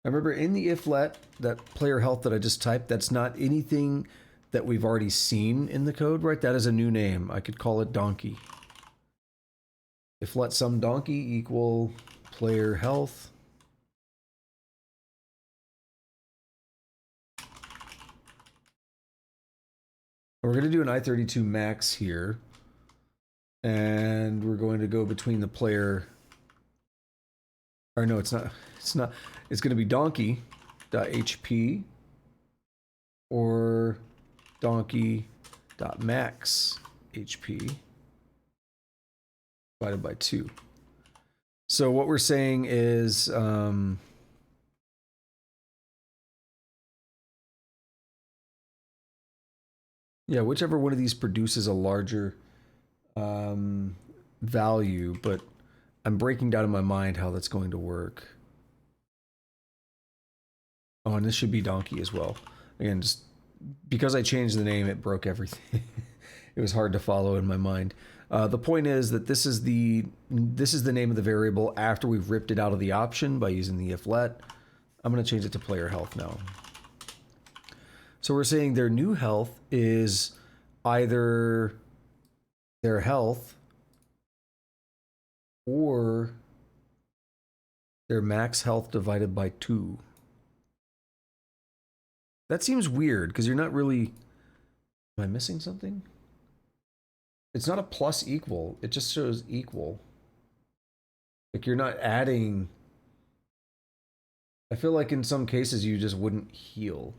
Now remember, in the if let, that player health that I just typed, that's not anything that we've already seen in the code, right? That is a new name. I could call it donkey. If let some donkey equal player health. We're going to do an I32 max here. And we're going to go between the player. Or no, it's not. It's not. It's going to be donkey.hp or donkey.max HP divided by 2. So what we're saying is yeah, whichever one of these produces a larger value, but I'm breaking down in my mind how that's going to work. Oh, and this should be donkey as well. Again, just because I changed the name, it broke everything. It was hard to follow in my mind. The point is that this is the name of the variable after we've ripped it out of the option by using the if let. I'm going to change it to player health now. So we're saying their new health is either their health or their max health divided by 2. That seems weird because you're not really... Am I missing something? It's not a plus equal. It just shows equal. Like you're not adding... I feel like in some cases you just wouldn't heal.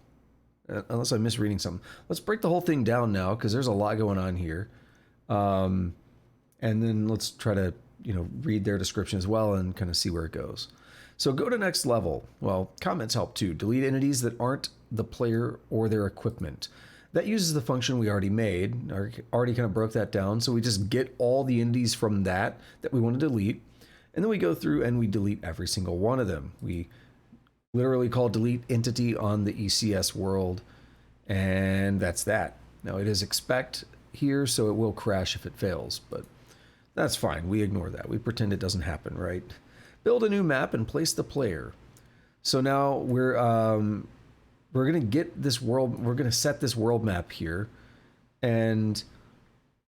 Unless I'm misreading something. Let's break the whole thing down now because there's a lot going on here. And then let's try to, read their description as well and kind of see where it goes. So go to next level. Well, comments help too. Delete entities that aren't the player or their equipment. That uses the function we already made. I already kind of broke that down. So we just get all the entities from that we want to delete. And then we go through and we delete every single one of them. We literally call delete entity on the ECS world. And that's that. Now it is expect here, so it will crash if it fails, but that's fine. We ignore that. We pretend it doesn't happen, right? Build a new map and place the player. So now we're going to get this world, we're going to set this world map here, and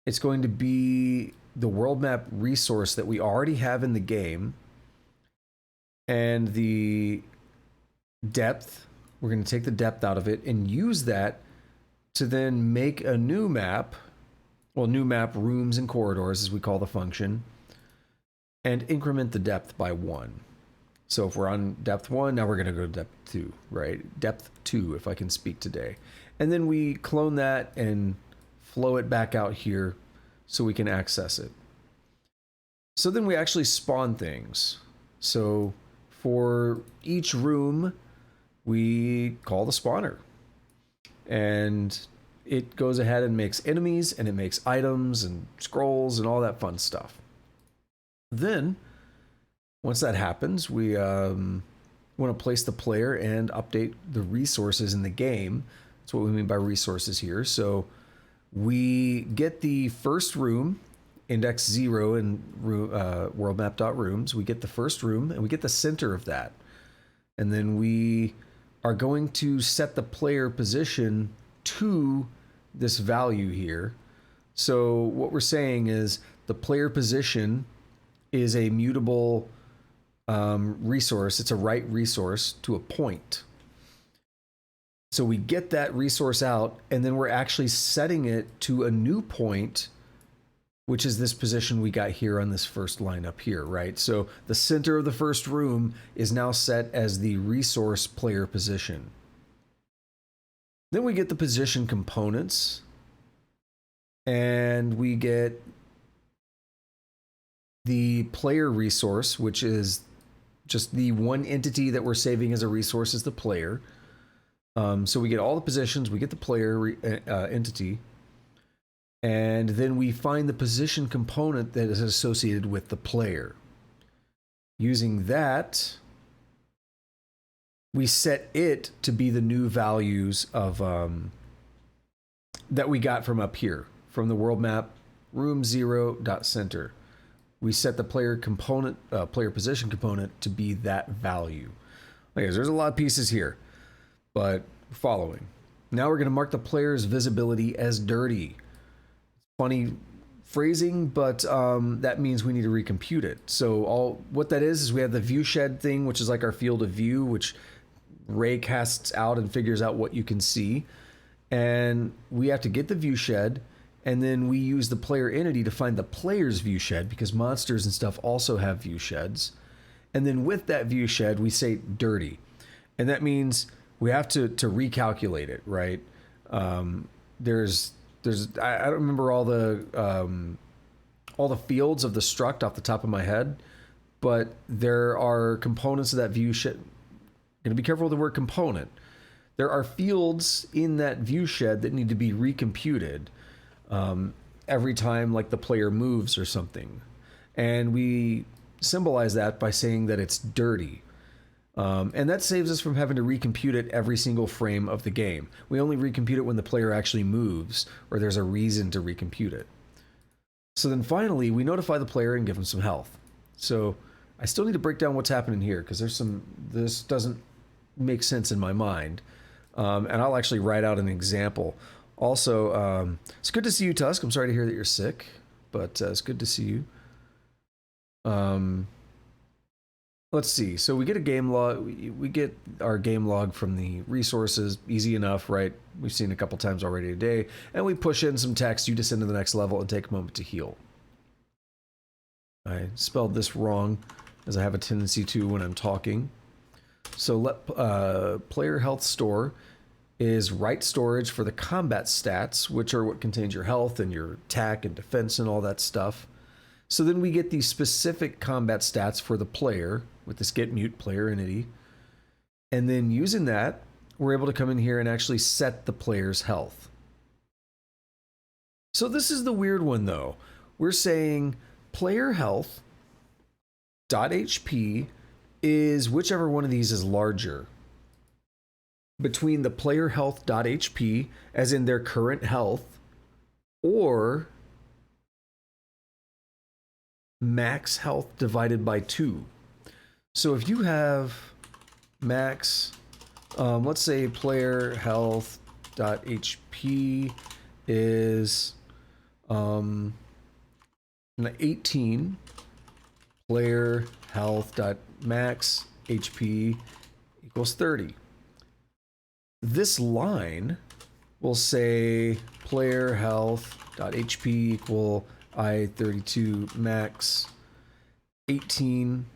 It's going to be the world map resource that we already have in the game, and the depth. We're going to take the depth out of it and use that to then make a new map. Well, new map rooms and corridors, as we call the function, and increment the depth by 1. So if we're on depth 1, now we're going to go to depth 2, right? Depth 2, if I can speak today. And then we clone that and flow it back out here so we can access it. So then we actually spawn things. So for each room, we call the spawner. And it goes ahead and makes enemies, and it makes items and scrolls and all that fun stuff. Then, once that happens, we want to place the player and update the resources in the game. That's what we mean by resources here. So we get the first room, index 0 in worldmap.rooms. We get the first room, and we get the center of that. And then we are going to set the player position to this value here. So what we're saying is the player position is a mutable resource. It's a right resource to a point. So we get that resource out, and then we're actually setting it to a new point, which is this position we got here on this first line up here, right? So the center of the first room is now set as the resource player position. Then we get the position components, and we get the player resource, which is just the one entity that we're saving as a resource is the player. So we get all the positions, we get the player entity, and then we find the position component that is associated with the player. Using that, we set it to be the new values of that we got from up here, from the world map room 0.center. We set the player component, player position component to be that value. Okay, so there's a lot of pieces here, but following. Now we're going to mark the player's visibility as dirty. Funny phrasing, but that means we need to recompute it. So what that is we have the view shed thing, which is like our field of view, which Ray casts out and figures out what you can see. And we have to get the view shed, and then we use the player entity to find the player's view shed, because monsters and stuff also have view sheds. And then with that view shed, we say dirty. And that means we have to recalculate it, right? There's I don't remember all the fields of the struct off the top of my head, but there are components of that view shed. I'm gonna be careful with the word component. There are fields in that view shed that need to be recomputed every time like the player moves or something. And we symbolize that by saying that it's dirty. And that saves us from having to recompute it every single frame of the game. We only recompute it when the player actually moves or there's a reason to recompute it. So then finally, we notify the player and give them some health. So I still need to break down what's happening here, because this doesn't make sense in my mind. And I'll actually write out an example. Also, it's good to see you, Tusk. I'm sorry to hear that you're sick, but it's good to see you. Let's see. So we get a game log. We get our game log from the resources. Easy enough, right? We've seen a couple times already today. And we push in some text. You descend to the next level and take a moment to heal. I spelled this wrong, as I have a tendency to when I'm talking. So player health store is right storage for the combat stats, which are what contains your health and your attack and defense and all that stuff. So then we get the specific combat stats for the player with this get mute player entity. And then using that, we're able to come in here and actually set the player's health. So this is the weird one though. We're saying player health .hp is whichever one of these is larger between the player health .hp, as in their current health, or max health divided by 2. So if you have max, let's say player health .hp is Um, 18 player health dot max HP equals 30. This line will say player health dot HP equal I32 max 18,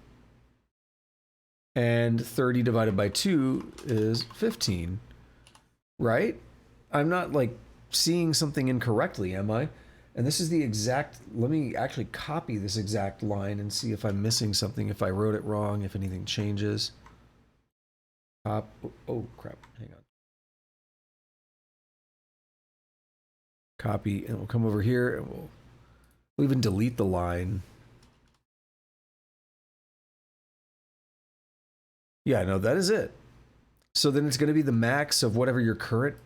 and 30 divided by 2 is 15, right? I'm not like seeing something incorrectly, am I? And this is the exact, let me actually copy this exact line and see if I'm missing something, if I wrote it wrong, if anything changes. Oh crap, hang on. Copy, and we'll come over here and we'll even delete the line. Yeah, no, that is it. So then it's going to be the max of whatever your current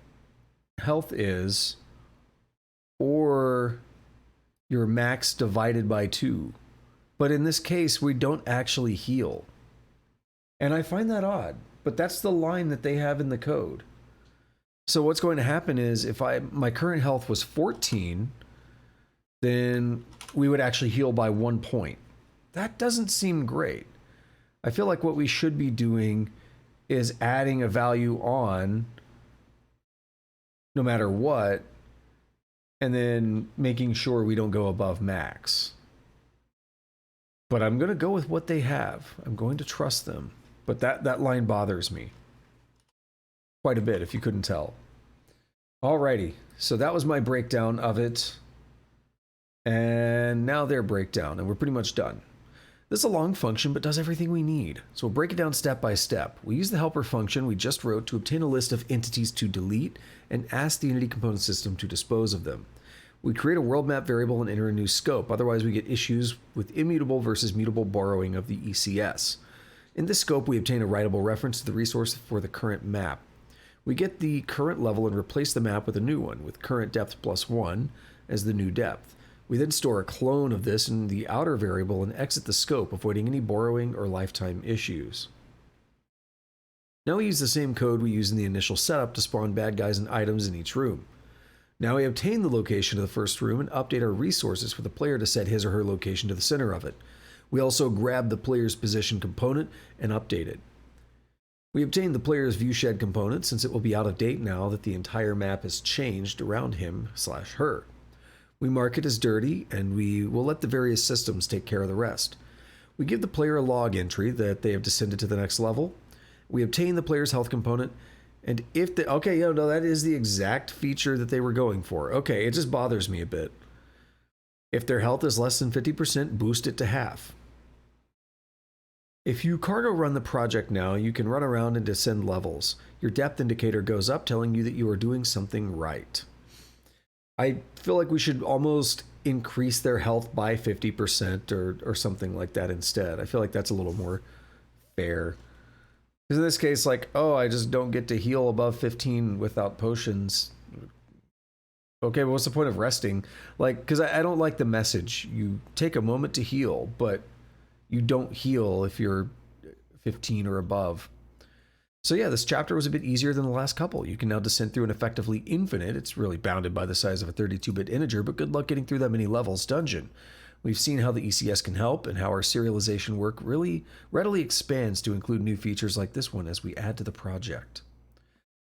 health is, or your max divided by 2. But in this case, we don't actually heal. And I find that odd, but that's the line that they have in the code. So what's going to happen is if my current health was 14, then we would actually heal by 1 point. That doesn't seem great. I feel like what we should be doing is adding a value on no matter what, and then making sure we don't go above max. But I'm going to go with what they have. I'm going to trust them. But that line bothers me quite a bit, if you couldn't tell. Alrighty, so that was my breakdown of it. And now their breakdown, and we're pretty much done. This is a long function, but does everything we need. So we'll break it down step by step. We use the helper function we just wrote to obtain a list of entities to delete and ask the Unity component system to dispose of them. We create a world map variable and enter a new scope, otherwise we get issues with immutable versus mutable borrowing of the ECS. In this scope, we obtain a writable reference to the resource for the current map. We get the current level and replace the map with a new one, with current depth plus 1 as the new depth. We then store a clone of this in the outer variable and exit the scope, avoiding any borrowing or lifetime issues. Now we use the same code we used in the initial setup to spawn bad guys and items in each room. Now we obtain the location of the first room and update our resources for the player to set his or her location to the center of it. We also grab the player's position component and update it. We obtain the player's viewshed component since it will be out of date now that the entire map has changed around him/her. We mark it as dirty, and we will let the various systems take care of the rest. We give the player a log entry that they have descended to the next level. We obtain the player's health component, and if the... Okay, yeah, no, that is the exact feature that they were going for. Okay, it just bothers me a bit. If their health is less than 50%, boost it to half. If you cargo run the project now, you can run around and descend levels. Your depth indicator goes up, telling you that you are doing something right. I feel like we should almost increase their health by 50% or something like that instead. I feel like that's a little more fair. Because in this case, like, oh, I just don't get to heal above 15 without potions. Okay, but what's the point of resting? Like, because I don't like the message. You take a moment to heal, but you don't heal if you're 15 or above. So yeah, this chapter was a bit easier than the last couple. You can now descend through an effectively infinite, it's really bounded by the size of a 32-bit integer, but good luck getting through that many levels dungeon. We've seen how the ECS can help and how our serialization work really readily expands to include new features like this one as we add to the project.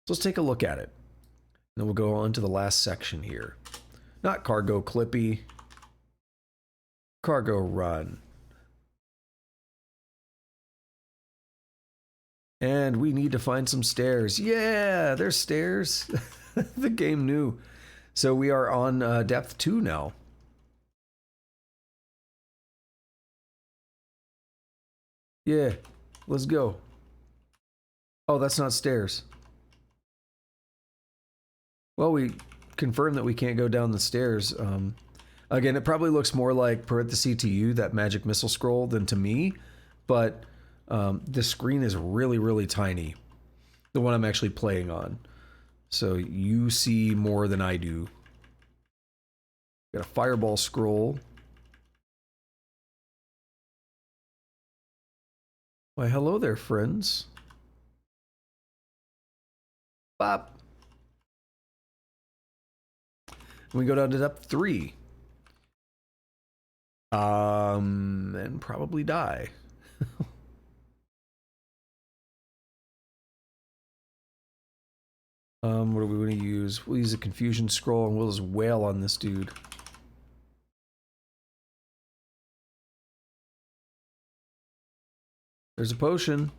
So let's take a look at it. Then we'll go on to the last section here. Not cargo clippy, cargo run. And we need to find some stairs. Yeah, there's stairs. The game knew. So we are on depth 2 now. Yeah, let's go. Oh, that's not stairs. Well, we confirmed that we can't go down the stairs. Again, it probably looks more like parenthesis to you, that magic missile scroll, than to me, but the screen is really, really tiny. The one I'm actually playing on. So you see more than I do. Got a fireball scroll. Why, hello there, friends. Bop. And we go down to depth 3. And probably die. What are we going to use? We'll use a confusion scroll and we'll just wail on this dude. There's a potion.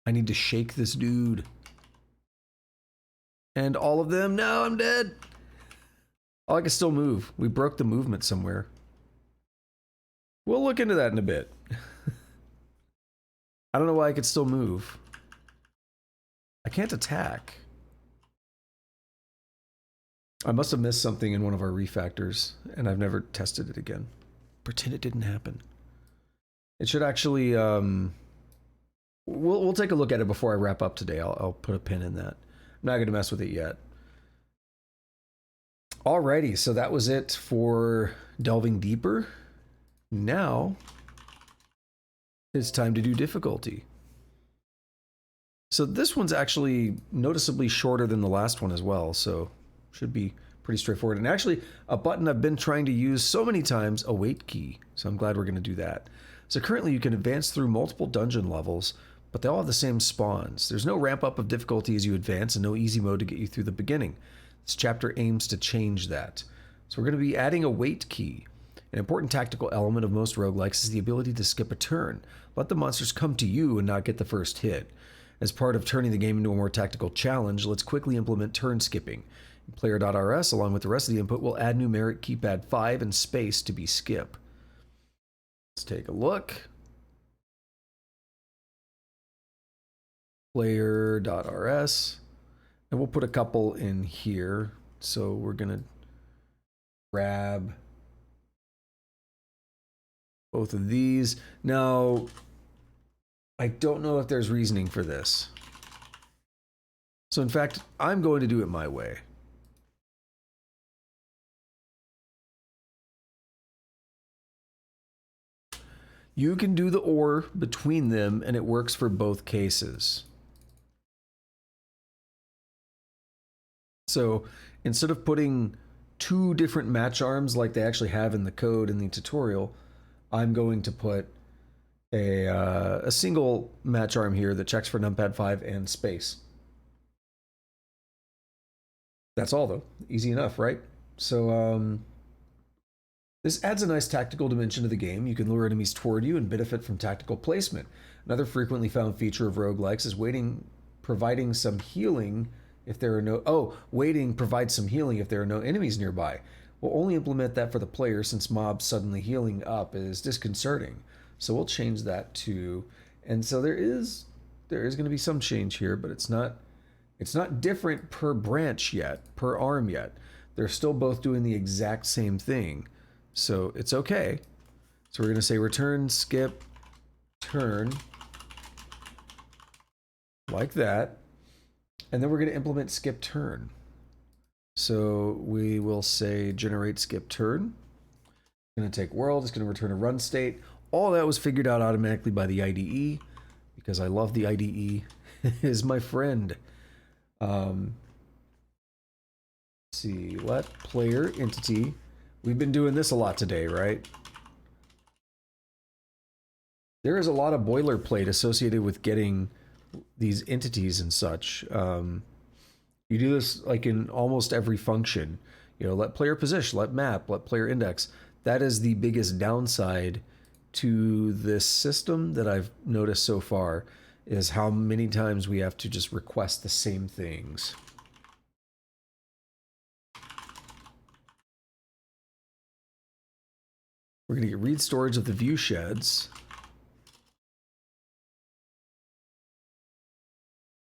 I need to shake this dude. And all of them. No, I'm dead. Oh, I can still move. We broke the movement somewhere. We'll look into that in a bit. I don't know why I could still move. I can't attack. I must have missed something in one of our refactors, and I've never tested it again. Pretend it didn't happen. It should actually, we'll take a look at it before I wrap up today. I'll put a pin in that. I'm not going to mess with it yet. Alrighty, so that was it for delving deeper. Now, it's time to do difficulty. So this one's actually noticeably shorter than the last one as well, so should be pretty straightforward. And actually, a button I've been trying to use so many times, a wait key. So I'm glad we're going to do that. So currently you can advance through multiple dungeon levels, but they all have the same spawns. There's no ramp up of difficulty as you advance and no easy mode to get you through the beginning. This chapter aims to change that. So we're going to be adding a wait key. An important tactical element of most roguelikes is the ability to skip a turn. Let the monsters come to you and not get the first hit. As part of turning the game into a more tactical challenge, let's quickly implement turn skipping. In player.rs, along with the rest of the input, we'll add numeric keypad 5 and space to be skip. Let's take a look. Player.rs. And we'll put a couple in here. So we're going to grab both of these. Now, I don't know if there's reasoning for this. So in fact, I'm going to do it my way. You can do the or between them and it works for both cases. So instead of putting two different match arms like they actually have in the code in the tutorial, I'm going to put a single match arm here that checks for numpad 5 and space. That's all though. Easy enough, right? So this adds a nice tactical dimension to the game. You can lure enemies toward you and benefit from tactical placement. Another frequently found feature of roguelikes is providing some healing if there are no... provides some healing if there are no enemies nearby. We'll only implement that for the player since mobs suddenly healing up is disconcerting. So we'll change that to... And so there is going to be some change here, but it's not different per branch yet, per arm yet. They're still both doing the exact same thing. So it's okay. So we're going to say return, skip, turn. Like that. And then we're going to implement skip turn. So we will say generate skip turn. It's going to take world. It's going to return a run state. All that was figured out automatically by the IDE because I love the IDE. Is my friend. Let's see, let player entity. We've been doing this a lot today, right? There is a lot of boilerplate associated with getting these entities and such. You do this like in almost every function. You know, let player position, let map, let player index. That is the biggest downside to this system that I've noticed so far, is how many times we have to just request the same things. We're going to get read storage of the view sheds.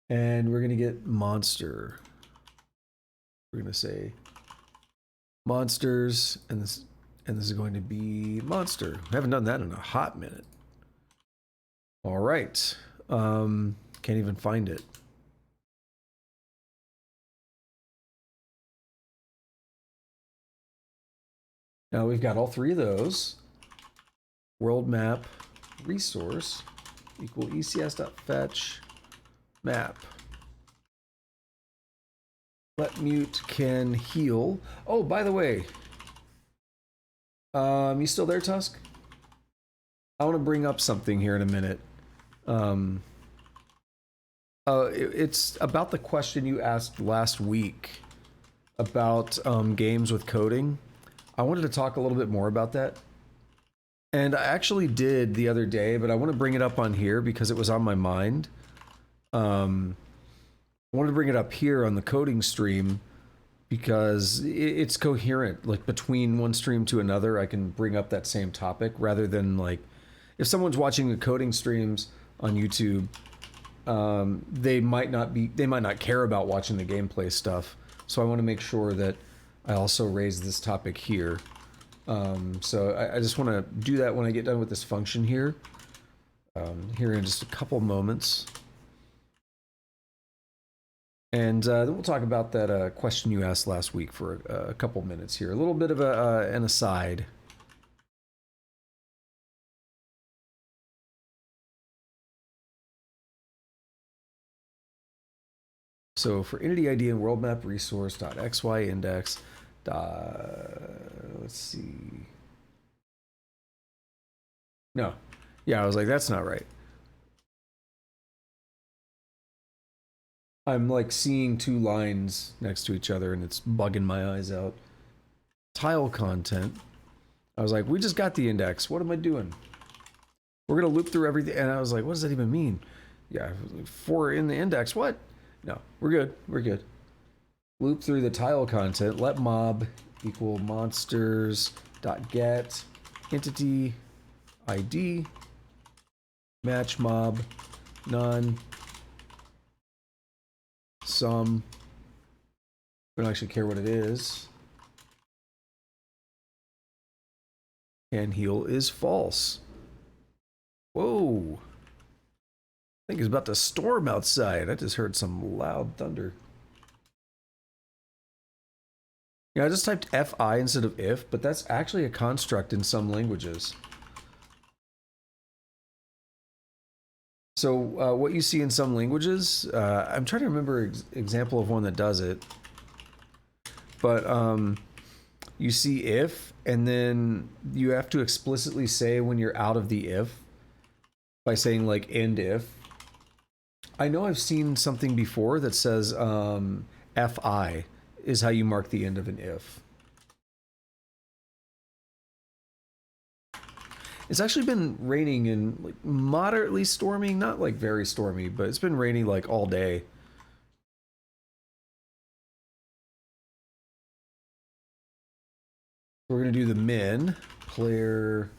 And we're going to get monster. We're going to say monsters, and this is going to be monster. I haven't done that in a hot minute. All right. Can't even find it. Now we've got all three of those. World map resource equal ecs.fetch map. Let mute can heal. Oh, by the way, You still there, Tusk? I want to bring up something here in a minute. It's about the question you asked last week about games with coding. I wanted to talk a little bit more about that. And I actually did the other day, but I want to bring it up on here because it was on my mind. I wanted to bring it up here on the coding stream because it's coherent. Like between one stream to another, I can bring up that same topic rather than like if someone's watching the coding streams on YouTube, they might not care about watching the gameplay stuff. So I want to make sure that I also raise this topic here. So I just want to do that when I get done with this function here. Here in just a couple moments. And then we'll talk about that question you asked last week for a couple minutes here. A little bit of an aside. So for entity ID and world map resource .xy index. Let's see. No. Yeah, I was like, that's not right. I'm like seeing two lines next to each other and it's bugging my eyes out. Tile content. I was like, we just got the index. What am I doing? We're going to loop through everything. And I was like, what does that even mean? Yeah, 4 in the index. What? No, we're good. We're good. Loop through the tile content. Let mob equal monsters dot get entity ID match mob none sum. We don't actually care what it is. And heal is false. Whoa. I think it's about to storm outside. I just heard some loud thunder. Yeah, I just typed fi instead of if, but that's actually a construct in some languages. So what you see in some languages, I'm trying to remember example of one that does it, but you see if, and then you have to explicitly say when you're out of the if by saying like end if. I know I've seen something before that says fi is how you mark the end of an if. It's actually been raining and like moderately stormy, not like very stormy, but it's been raining like all day. We're gonna do the min player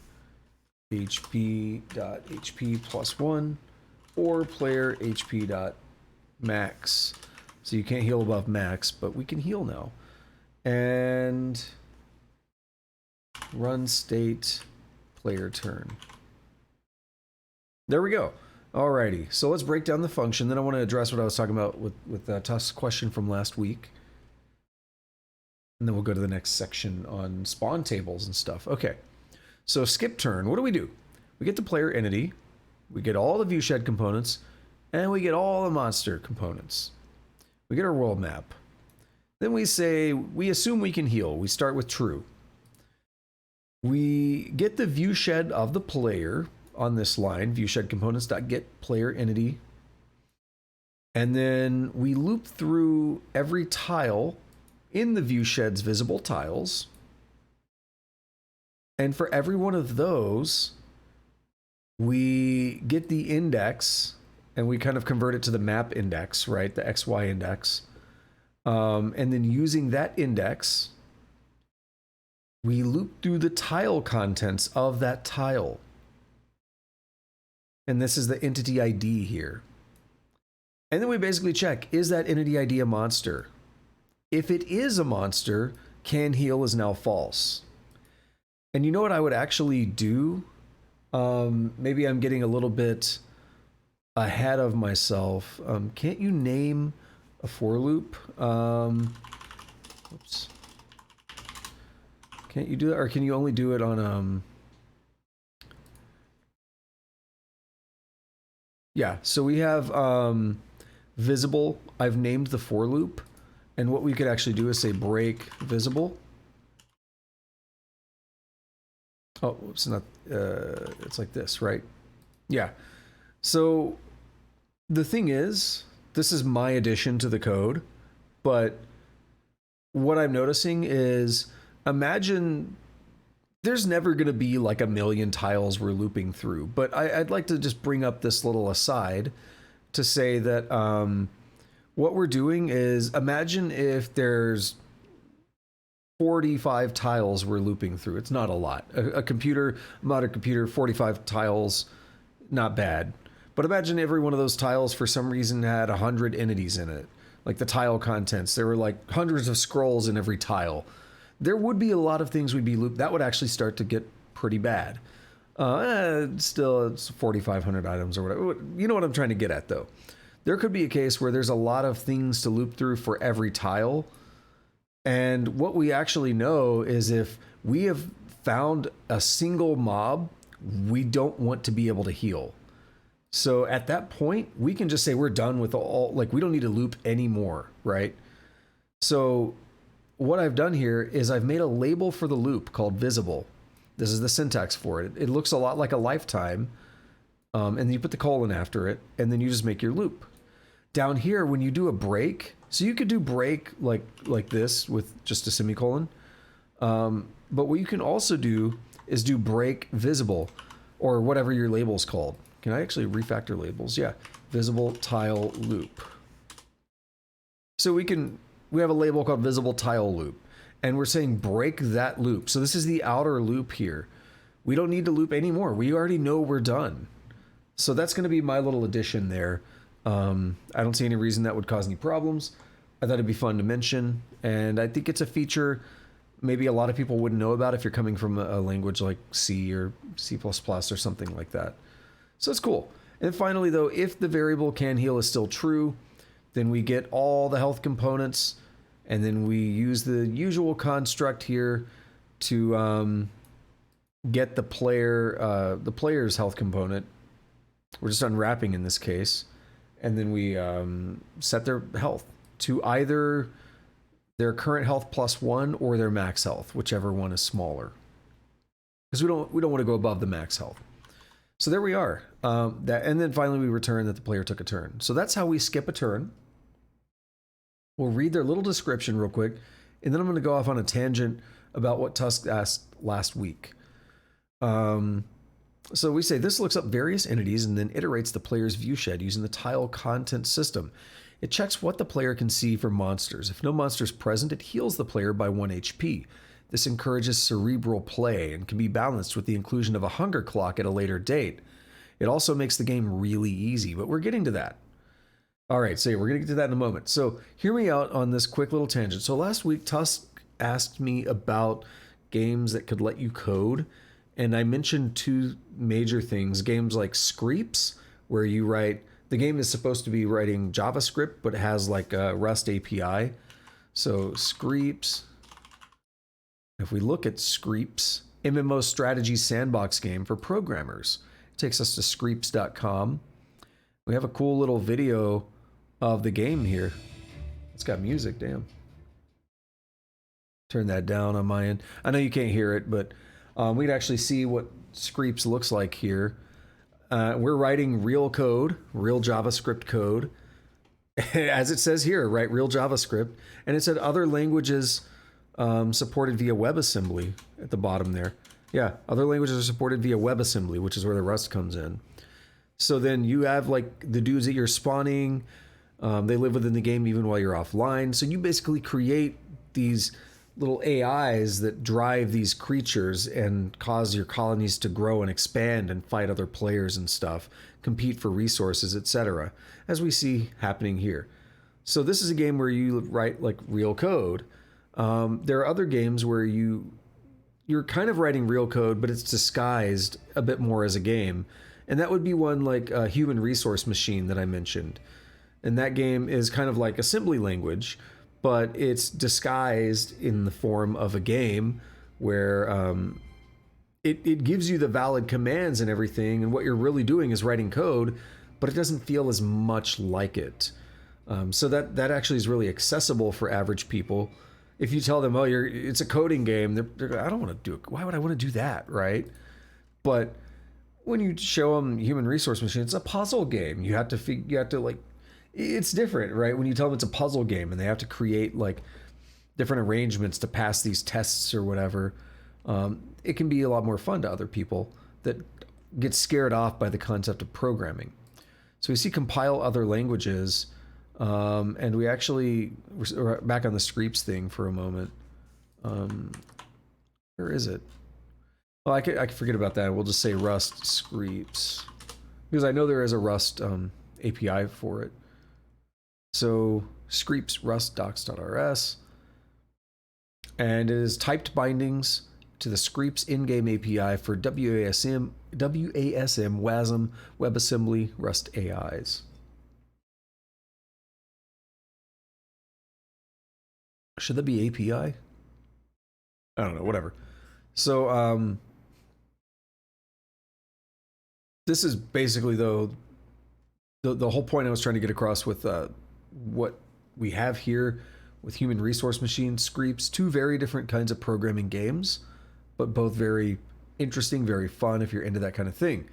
hp.hp plus 1 or player hp.max. So you can't heal above max, but we can heal now. And run state player turn. There we go. Alrighty, so let's break down the function. Then I want to address what I was talking about with Tusk's question from last week. And then we'll go to the next section on spawn tables and stuff. Okay, so skip turn. What do? We get the player entity, we get all the viewshed components, and we get all the monster components. We get our world map. Then we say, we assume we can heal. We start with true. We get the viewshed of the player on this line, viewshed components.get player entity. And then we loop through every tile in the viewshed's visible tiles. And for every one of those, we get the index and we kind of convert it to the map index, right? The XY index. And then using that index, we loop through the tile contents of that tile. And this is the entity ID here. And then we basically check, is that entity ID a monster? If it is a monster, can heal is now false. And you know what I would actually do? Maybe I'm getting a little bit ahead of myself. Can't you name a for loop? Oops. Can't you do that? Or can you only do it on... Yeah, so we have visible. I've named the for loop. And what we could actually do is say break visible. Oh, it's not, it's like this, right? Yeah. So the thing is, this is my addition to the code, but what I'm noticing is, imagine there's never going to be like a million tiles we're looping through, but I'd like to just bring up this little aside to say that what we're doing is, imagine if there's 45 tiles we're looping through. It's not a lot. A computer, modern computer, 45 tiles, not bad. But imagine every one of those tiles for some reason had 100 entities in it. Like the tile contents, there were like hundreds of scrolls in every tile. There would be a lot of things we'd be looped. That would actually start to get pretty bad. Still, it's 4,500 items or whatever. You know what I'm trying to get at, though. There could be a case where there's a lot of things to loop through for every tile. And what we actually know is, if we have found a single mob, we don't want to be able to heal. So at that point, we can just say we're done with all, like, we don't need to loop anymore, right? So what I've done here is I've made a label for the loop called visible. This is the syntax for it. It looks a lot like a lifetime. And then you put the colon after it, and then you just make your loop. Down here, when you do a break, so you could do break like this with just a semicolon. But what you can also do is do break visible, or whatever your label is called. Can I actually refactor labels? Yeah, visible tile loop. So we have a label called visible tile loop, and we're saying break that loop. So this is the outer loop here. We don't need to loop anymore. We already know we're done. So that's going to be my little addition there. I don't see any reason that would cause any problems. I thought it'd be fun to mention, and I think it's a feature maybe a lot of people wouldn't know about if you're coming from a language like C or C++ or something like that. So it's cool. And finally, though, if the variable can heal is still true, then we get all the health components, and then we use the usual construct here to get the player's health component. We're just unwrapping in this case, and then we set their health to either their current health +1 or their max health, whichever one is smaller, because we don't want to go above the max health. So there we are. And then finally we return that the player took a turn. So that's how we skip a turn. We'll read their little description real quick, and then I'm going to go off on a tangent about what Tusk asked last week. So we say this looks up various entities and then iterates the player's viewshed using the tile content system. It checks what the player can see for monsters. If no monsters present, it heals the player by 1 HP. This encourages cerebral play and can be balanced with the inclusion of a hunger clock at a later date. It also makes the game really easy, but we're getting to that. All right, so we're going to get to that in a moment. So hear me out on this quick little tangent. So last week, Tusk asked me about games that could let you code, and I mentioned two major things. Games like Screeps, where you write, the game is supposed to be writing JavaScript, but it has like a Rust API. So Screeps, if we look at Screeps, MMO strategy sandbox game for programmers, it takes us to screeps.com. We have a cool little video of the game here. It's got music, damn. Turn that down on my end. I know you can't hear it, but we'd actually see what Screeps looks like here. We're writing real code, real JavaScript code. As it says here, right, real JavaScript. And it said other languages supported via WebAssembly at the bottom there. Yeah, other languages are supported via WebAssembly, which is where the Rust comes in. So then you have like the dudes that you're spawning. They live within the game even while you're offline. So you basically create these little AIs that drive these creatures and cause your colonies to grow and expand and fight other players and stuff, compete for resources, etc., as we see happening here. So this is a game where you write like real code. There are other games where you're kind of writing real code, but it's disguised a bit more as a game. And that would be one like a Human Resource Machine that I mentioned. And that game is kind of like assembly language, but it's disguised in the form of a game where it gives you the valid commands and everything, and what you're really doing is writing code, but it doesn't feel as much like it. So that actually is really accessible for average people, if you tell them, oh, it's a coding game, they're I don't want to do it. Why would I want to do that, right? But when you show them Human Resource Machine, it's a puzzle game. You have to like, it's different, right? When you tell them it's a puzzle game and they have to create like different arrangements to pass these tests or whatever, it can be a lot more fun to other people that get scared off by the concept of programming. So we see compile other languages, and we actually, we're back on the Screeps thing for a moment. Where is it? Well, I could forget about that. We'll just say Rust Screeps, because I know there is a Rust API for it. So Screeps Rust docs.rs, and it is typed bindings to the Screeps in-game API for WASM, WASM, WebAssembly, Rust AIs. Should that be API? I don't know, whatever. So this is basically, though, the whole point I was trying to get across with what we have here with Human Resource Machine, Screeps, two very different kinds of programming games, but both very interesting, very fun if you're into that kind of thing.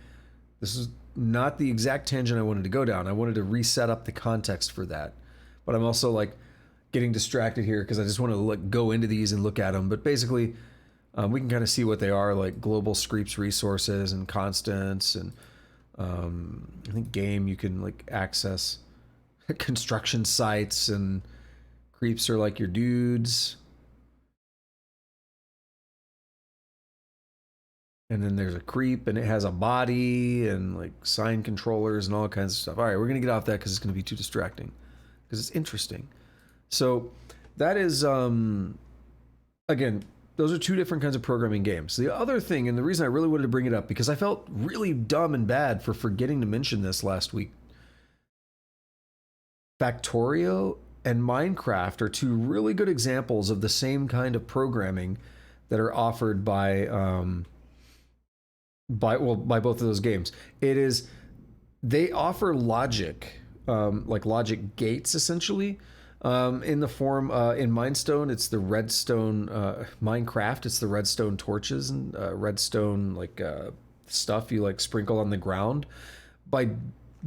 This is not the exact tangent I wanted to go down. I wanted to reset up the context for that. But I'm also like getting distracted here because I just want to like go into these and look at them. But basically, we can kind of see what they are, like global Screeps resources and constants, and I think game you can like access construction sites, and creeps are like your dudes. And then there's a creep, and it has a body and like sign controllers and all kinds of stuff. All right, we're gonna get off that because it's gonna be too distracting, because it's interesting. So that is again, those are two different kinds of programming games. The other thing, and the reason I really wanted to bring it up, because I felt really dumb and bad for forgetting to mention this last week. Factorio and Minecraft are two really good examples of the same kind of programming that are offered by both of those games. They offer logic, like logic gates essentially, in the form in Mindstone it's the redstone, Minecraft it's the redstone torches and redstone like stuff you like sprinkle on the ground. By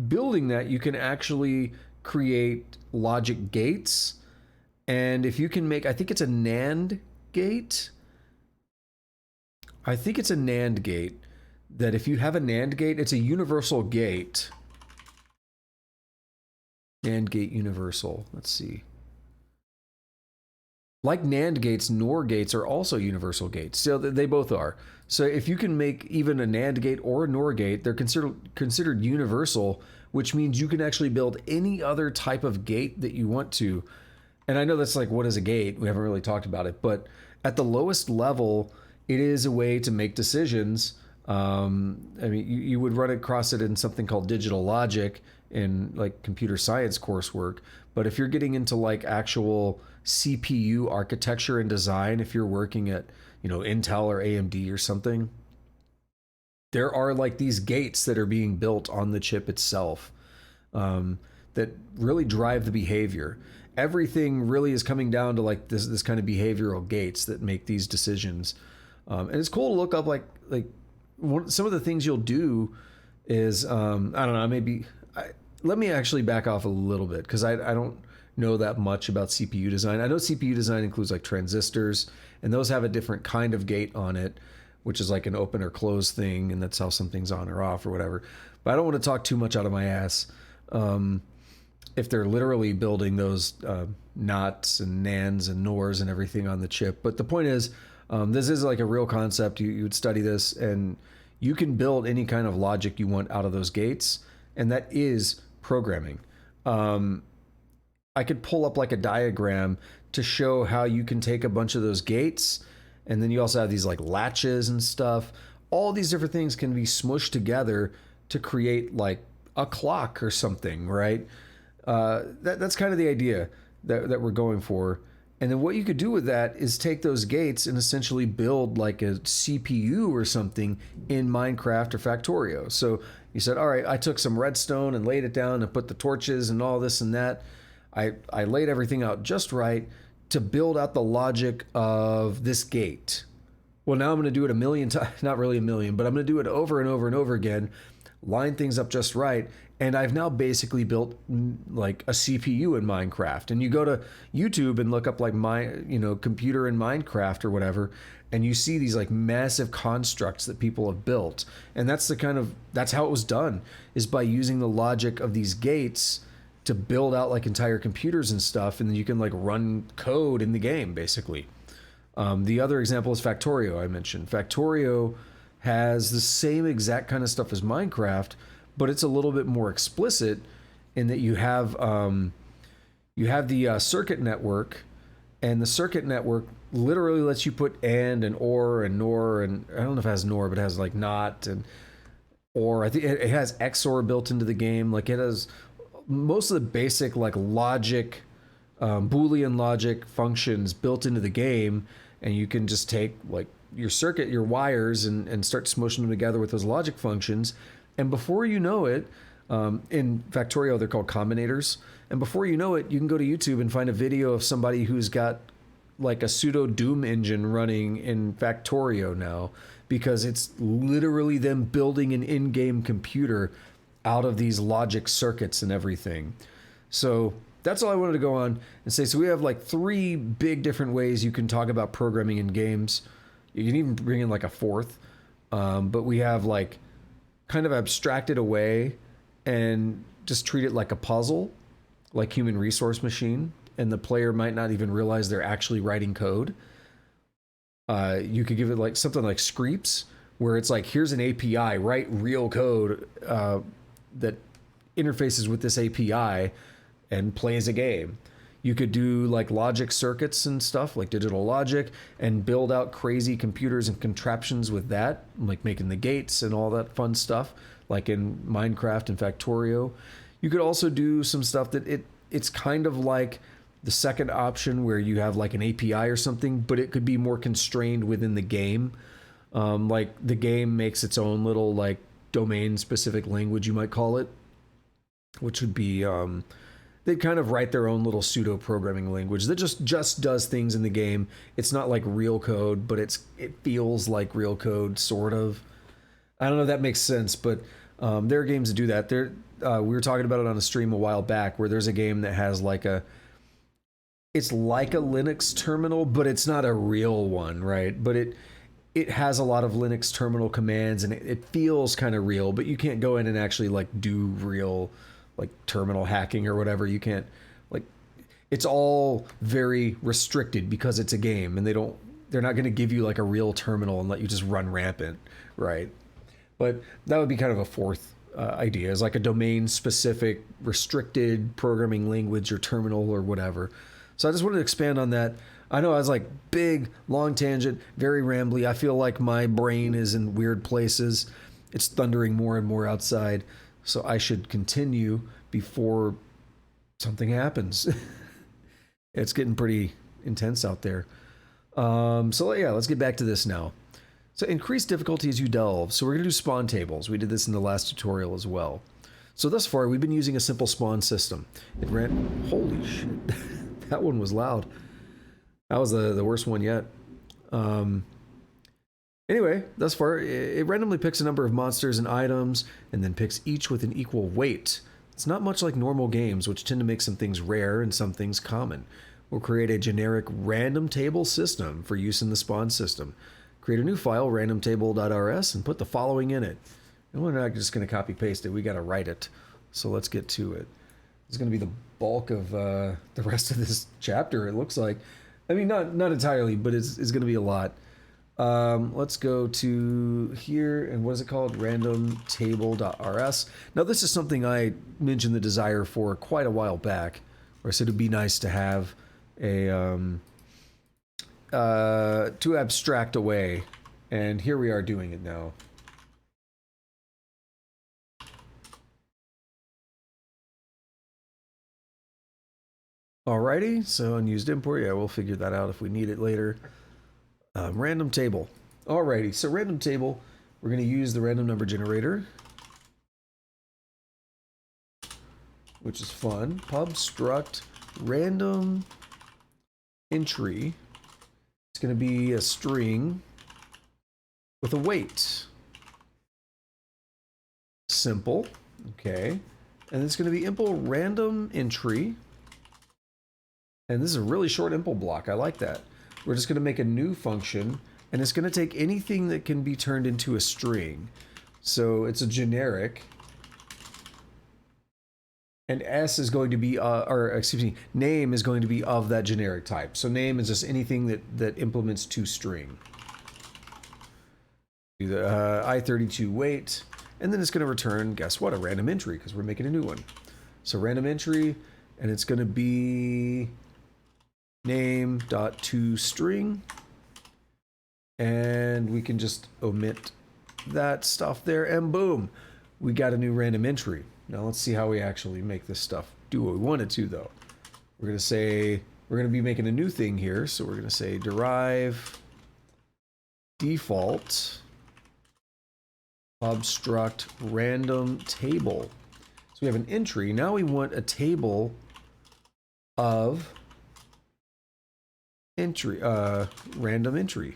building that, you can actually create logic gates, and if you can make, I think it's a NAND gate. That if you have a NAND gate, it's a universal gate. NAND gate universal. Let's see. Like NAND gates, NOR gates are also universal gates. So they both are. So if you can make even a NAND gate or a NOR gate, they're considered universal, which means you can actually build any other type of gate that you want to. And I know that's like, what is a gate? We haven't really talked about it, but at the lowest level, it is a way to make decisions. I mean, you would run across it in something called digital logic in like computer science coursework. But if you're getting into like actual CPU architecture and design, if you're working at, you know, Intel or AMD or something, there are like these gates that are being built on the chip itself, that really drive the behavior. Everything really is coming down to like this kind of behavioral gates that make these decisions. And it's cool to look up like some of the things you'll do is, I don't know, let me actually back off a little bit, because I don't know that much about CPU design. I know CPU design includes like transistors, and those have a different kind of gate on it, which is like an open or close thing, and that's how something's on or off or whatever. But I don't want to talk too much out of my ass if they're literally building those NOTs and NANDs and NORs and everything on the chip. But the point is, this is like a real concept. You would study this, and you can build any kind of logic you want out of those gates, and that is programming. I could pull up like a diagram to show how you can take a bunch of those gates, and then you also have these like latches and stuff. All these different things can be smushed together to create like a clock or something, right? That's kind of the idea that we're going for. And then what you could do with that is take those gates and essentially build like a CPU or something in Minecraft or Factorio. So you said, all right, I took some redstone and laid it down and put the torches and all this and that. I laid everything out just right, to build out the logic of this gate. Well, now I'm going to do it a million times, not really a million, but I'm going to do it over and over and over again, line things up just right. And I've now basically built like a CPU in Minecraft. And you go to YouTube and look up like computer in Minecraft or whatever, and you see these like massive constructs that people have built. And that's that's how it was done, is by using the logic of these gates to build out like entire computers and stuff, and then you can like run code in the game basically. The other example is Factorio. I mentioned Factorio has the same exact kind of stuff as Minecraft, but it's a little bit more explicit in that you have the circuit network, and the circuit network literally lets you put and or and nor, and I don't know if it has nor, but it has like not and or. I think it has XOR built into the game. Like it has most of the basic like logic, Boolean logic functions built into the game, and you can just take like your circuit, your wires, and start smushing them together with those logic functions. And before you know it, in Factorio, they're called combinators. And before you know it, you can go to YouTube and find a video of somebody who's got like a pseudo Doom engine running in Factorio now, because it's literally them building an in-game computer out of these logic circuits and everything. So that's all I wanted to go on and say. So we have like 3 big different ways you can talk about programming in games. You can even bring in like a 4th, but we have like kind of abstracted away and just treat it like a puzzle, like Human Resource Machine, and the player might not even realize they're actually writing code. You could give it like something like Screeps, where it's like, here's an API, write real code that interfaces with this API and plays a game. You could do like logic circuits and stuff like digital logic and build out crazy computers and contraptions with that, like making the gates and all that fun stuff, like in Minecraft and Factorio. You could also do some stuff that it's kind of like the second option, where you have like an API or something, but it could be more constrained within the game. Like the game makes its own little like domain specific language, you might call it, which would be they kind of write their own little pseudo programming language that just does things in the game. It's not like real code, but it feels like real code, sort of. I don't know if that makes sense, but there are games that do that. We were talking about it on a stream a while back, where there's a game that has like it's like a Linux terminal, but it's not a real one, right? But it has a lot of Linux terminal commands, and it feels kind of real, but you can't go in and actually like do real like terminal hacking or whatever. You can't, like, it's all very restricted because it's a game, and they're not going to give you like a real terminal and let you just run rampant, right? But that would be kind of a 4th idea, is like a domain specific restricted programming language or terminal or whatever. So I just wanted to expand on that. I know I was like big, long tangent, very rambly. I feel like my brain is in weird places. It's thundering more and more outside. So I should continue before something happens. It's getting pretty intense out there. So yeah, let's get back to this now. So increase difficulty as you delve. So we're going to do spawn tables. We did this in the last tutorial as well. So thus far, we've been using a simple spawn system. It ran... Holy shit. That one was loud. That was the worst one yet. Anyway, thus far, it randomly picks a number of monsters and items, and then picks each with an equal weight. It's not much like normal games, which tend to make some things rare and some things common. We'll create a generic random table system for use in the spawn system. Create a new file, randomtable.rs, and put the following in it. And we're not just going to copy paste it, we got to write it. So let's get to it. It's going to be the bulk of the rest of this chapter, it looks like. I mean, not entirely, but it's going to be a lot. Let's go to here, and what is it called? Randomtable.rs. Now, this is something I mentioned the desire for quite a while back, where I said it'd be nice to have a to abstract away, and here we are doing it now. Alrighty, so unused import, yeah, we'll figure that out if we need it later. Random table. Alrighty, so random table, we're going to use the random number generator, which is fun. Pub struct random entry. It's going to be a string with a weight. Simple. Okay. And it's going to be impl random entry. And this is a really short impl block. I like that. We're just going to make a new function, and it's going to take anything that can be turned into a string. So it's a generic. And S is going to be, or excuse me, name is going to be of that generic type. So name is just anything that implements toString. Do the I32 weight, and then it's going to return, guess what, a random entry, because we're making a new one. So random entry, and it's going to be name.toString, and we can just omit that stuff there, and boom, we got a new random entry. Now let's see how we actually make this stuff do what we want it to, though. We're going to say, we're going to be making a new thing here, so we're going to say derive default obstruct random table. So we have an entry. Now we want a table of entry, random entry,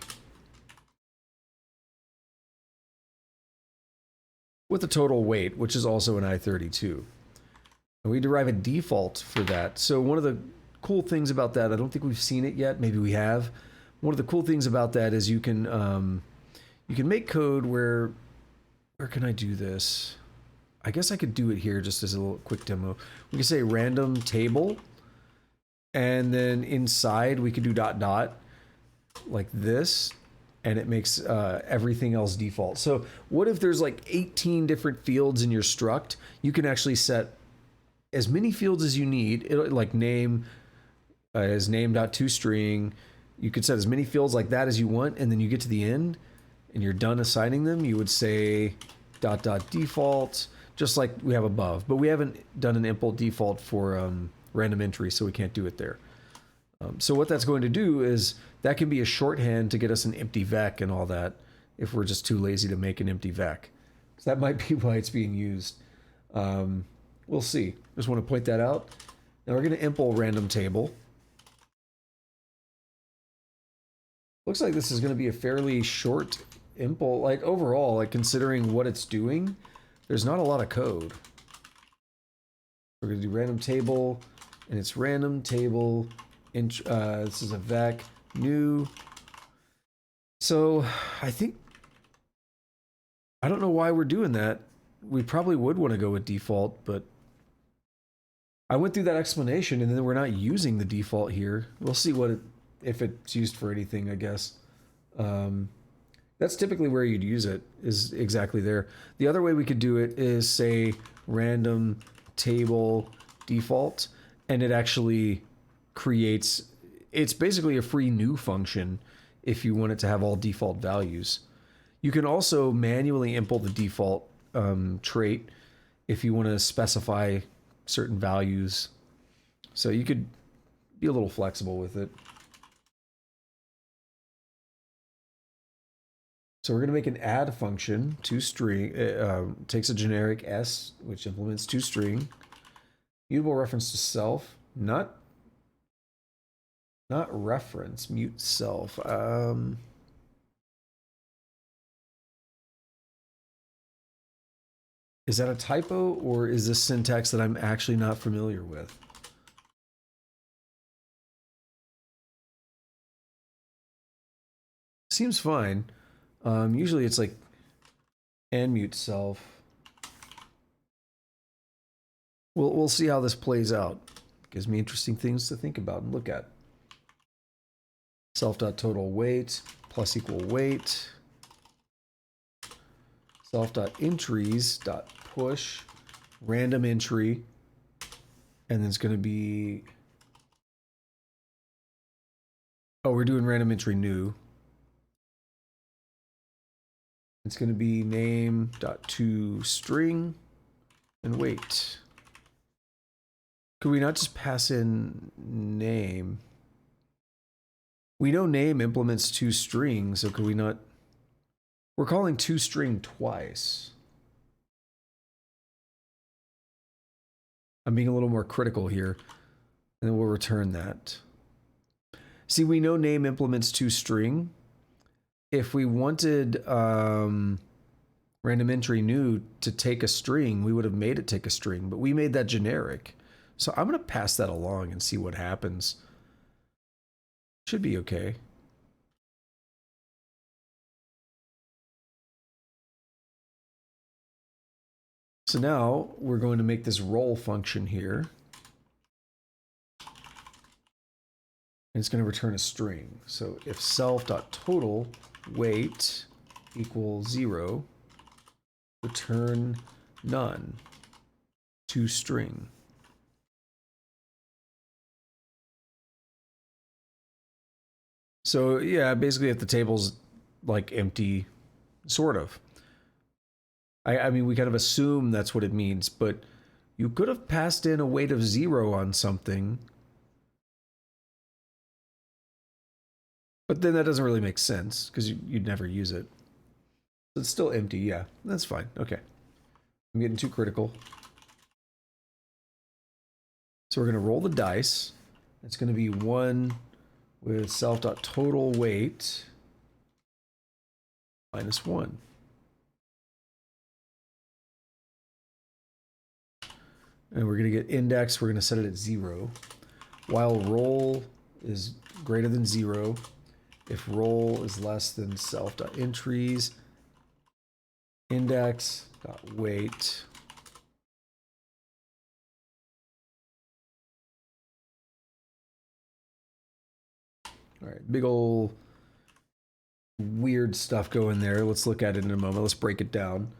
with a total weight, which is also an I32. And we derive a default for that. So one of the cool things about that, I don't think we've seen it yet, maybe we have. One of the cool things about that is you can make code where can I do this? I guess I could do it here just as a little quick demo. We can say random table, and then inside we could do ... like this, and it makes everything else default. So what if there's like 18 different fields in your struct? You can actually set as many fields as you need, like name as name.toString. You could set as many fields like that as you want, and then you get to the end and you're done assigning them, you would say ... default, just like we have above. But we haven't done an impl default for random entry, so we can't do it there. So what that's going to do is that can be a shorthand to get us an empty vec and all that, if we're just too lazy to make an empty vec. So that might be why it's being used. We'll see. Just want to point that out. Now we're going to impl random table. Looks like this is going to be a fairly short impl, like overall, like considering what it's doing, there's not a lot of code. We're going to do random table, and it's random table, this is a vec, new. So I think, I don't know why we're doing that. We probably would want to go with default, but I went through that explanation, and then we're not using the default here. We'll see what if it's used for anything, I guess. That's typically where you'd use it, is exactly there. The other way we could do it is say random table default, and it actually creates, it's basically a free new function if you want it to have all default values. You can also manually impl the default trait if you want to specify certain values. So you could be a little flexible with it. So we're going to make an add function, toString, takes a generic S, which implements toString, mutable reference to self, not reference, mute self. Is that a typo, or is this syntax that I'm actually not familiar with? Seems fine. Usually it's like and mute self. We'll see how this plays out. Gives me interesting things to think about and look at. Self.total weight plus equal weight. Self.entries.push random entry, and then it's going to be, oh, we're doing random entry new. It's going to be name.toString and weight. Could we not just pass in name? We know name implements toString, so could we not? We're calling toString twice. I'm being a little more critical here, and then we'll return that. See, we know name implements toString. If we wanted random entry new to take a string, we would have made it take a string, but we made that generic. So I'm going to pass that along and see what happens. Should be okay. So now we're going to make this roll function here. And it's going to return a string. So if self.total weight equals 0, return none to string. So yeah, basically if the table's like empty, sort of. I mean, we kind of assume that's what it means, but you could have passed in a weight of 0 on something. But then that doesn't really make sense because you'd never use it. It's still empty, yeah. That's fine. Okay. I'm getting too critical. So we're going to roll the dice. It's going to be 1 with self.total weight minus 1. And we're going to get index. We're going to set it at 0. While roll is greater than 0, if roll is less than self.entries, index.weight all right, big old weird stuff going there. Let's look at it in a moment. Let's break it down.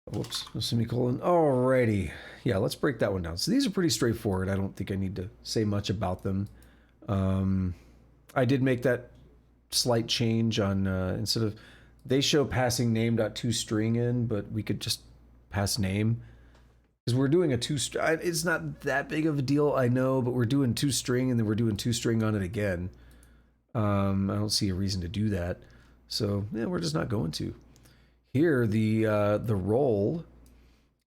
Whoops, a semicolon. Alrighty. Yeah, let's break that one down. So these are pretty straightforward. I don't think I need to say much about them. I did make that slight change on instead of they show passing name.toString in, but we could just pass name because we're doing a toString. It's not that big of a deal, I know, but we're doing toString and then we're doing toString on it again. I don't see a reason to do that, so yeah, we're just not going to. Here, the roll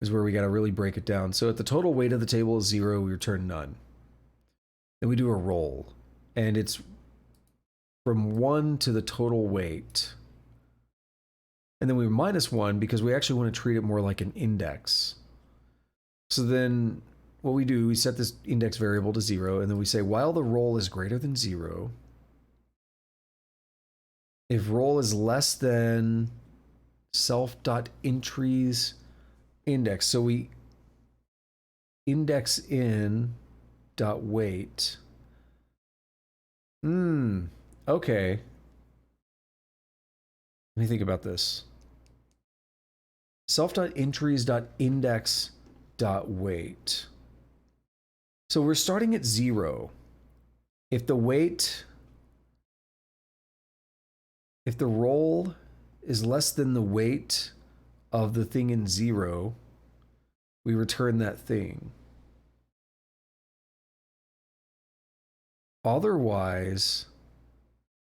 is where we got to really break it down. So if the total weight of the table is 0, we return none. Then we do a roll, and it's from 1 to the total weight. And then we minus 1 because we actually want to treat it more like an index. So then what we do, we set this index variable to 0, and then we say while the roll is greater than 0, if roll is less than self.entries index. So we index in dot weight. Okay. Let me think about this. Self.entries.index.weight. So we're starting at 0. If the weight, if the roll is less than the weight of the thing in 0, we return that thing. Otherwise,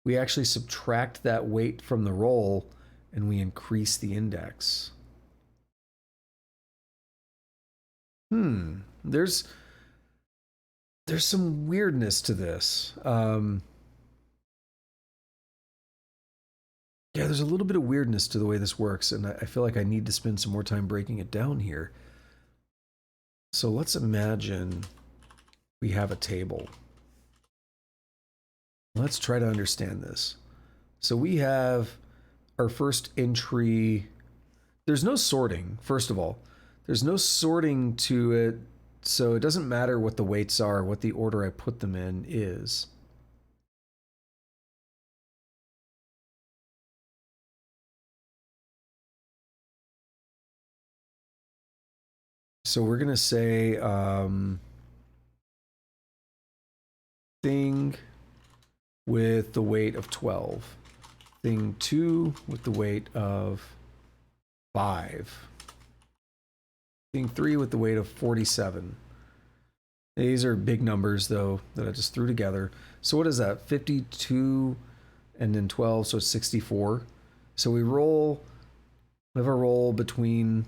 we actually subtract that weight from the roll and we increase the index. There's some weirdness to this. Yeah, there's a little bit of weirdness to the way this works, and I feel like I need to spend some more time breaking it down here. So let's imagine we have a table. Let's try to understand this. So we have our first entry. There's no sorting, first of all. There's no sorting to it, so it doesn't matter what the weights are, what the order I put them in is. So we're going to say thing with the weight of 12. Thing 2 with the weight of 5. Thing 3 with the weight of 47. These are big numbers, though, that I just threw together. So what is that? 52 and then 12, so it's 64. So we have a roll between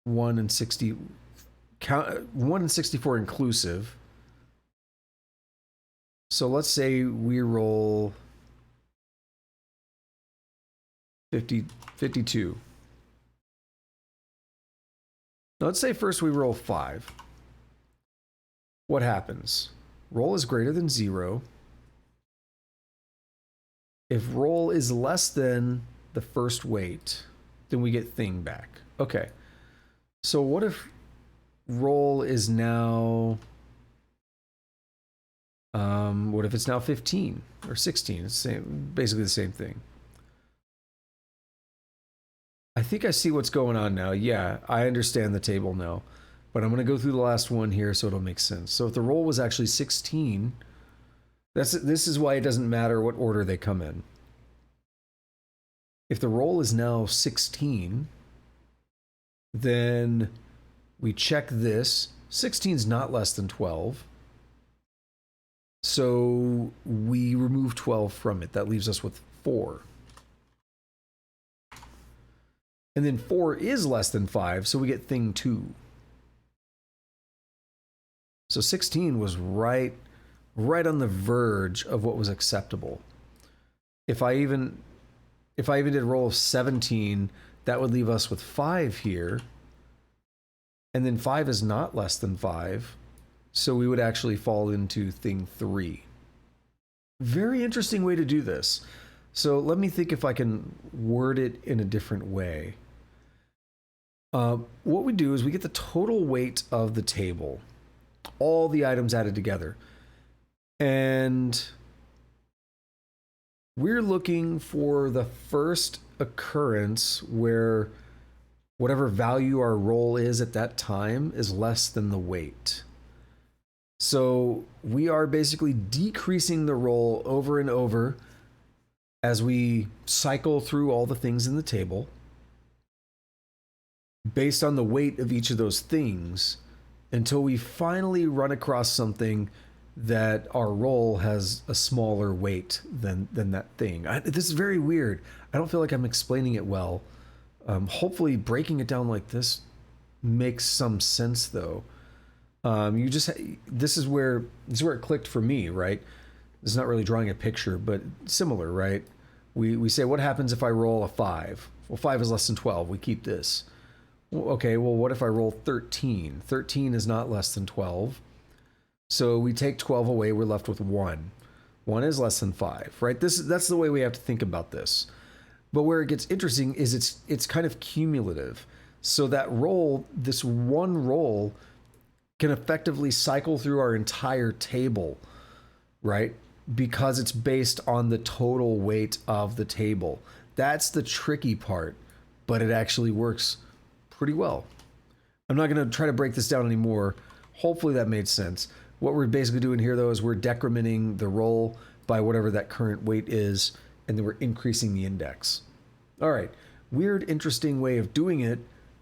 1 and 60, 1 and 64 inclusive. So let's say we roll 52. Now let's say first we roll 5. What happens? Roll is greater than 0. If roll is less than the first weight, then we get thing back. Okay. So what if roll is now, what if it's now 15 or 16? It's basically the same thing. I think I see what's going on now. Yeah, I understand the table now. But I'm going to go through the last one here so it'll make sense. So if the roll was actually 16, this is why it doesn't matter what order they come in. If the roll is now 16, then we check this. 16 is not less than 12. So we remove 12 from it. That leaves us with 4. And then 4 is less than 5, so we get thing 2. So 16 was right on the verge of what was acceptable. If I even did a roll of 17, that would leave us with 5 here. And then 5 is not less than 5, so we would actually fall into thing 3. Very interesting way to do this. So let me think if I can word it in a different way. What we do is we get the total weight of the table, all the items added together. And we're looking for the first occurrence where whatever value our roll is at that time is less than the weight. So we are basically decreasing the roll over and over as we cycle through all the things in the table based on the weight of each of those things until we finally run across something that our roll has a smaller weight than that thing. This is very weird. I don't feel like I'm explaining it well. Hopefully breaking it down like this makes some sense though. This is where it clicked for me, right? It's not really drawing a picture, but similar, right? We say, what happens if I roll a 5? Well, 5 is less than 12. We keep this. Okay, well, what if I roll 13? 13 is not less than 12. So we take 12 away, we're left with 1. 1 is less than 5, right? That's the way we have to think about this. But where it gets interesting is it's kind of cumulative. So that roll, this one roll, can effectively cycle through our entire table, right? Because it's based on the total weight of the table. That's the tricky part, but it actually works pretty well. I'm not going to try to break this down anymore. Hopefully that made sense. What we're basically doing here, though, is we're decrementing the roll by whatever that current weight is, and then we're increasing the index. All right. Weird, interesting way of doing it.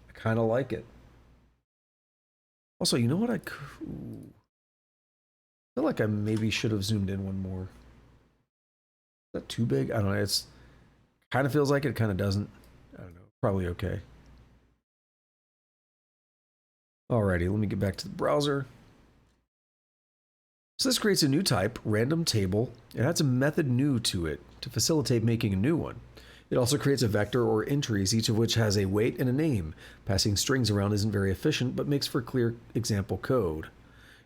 I kind of like it. Also, you know what? I feel like I maybe should have zoomed in one more. Is that too big? I don't know. It's kind of feels like it, kind of doesn't. I don't know. Probably okay. Alrighty, let me get back to the browser. So this creates a new type, random table. It adds a method new to it to facilitate making a new one. It also creates a vector or entries, each of which has a weight and a name. Passing strings around isn't very efficient, but makes for clear example code.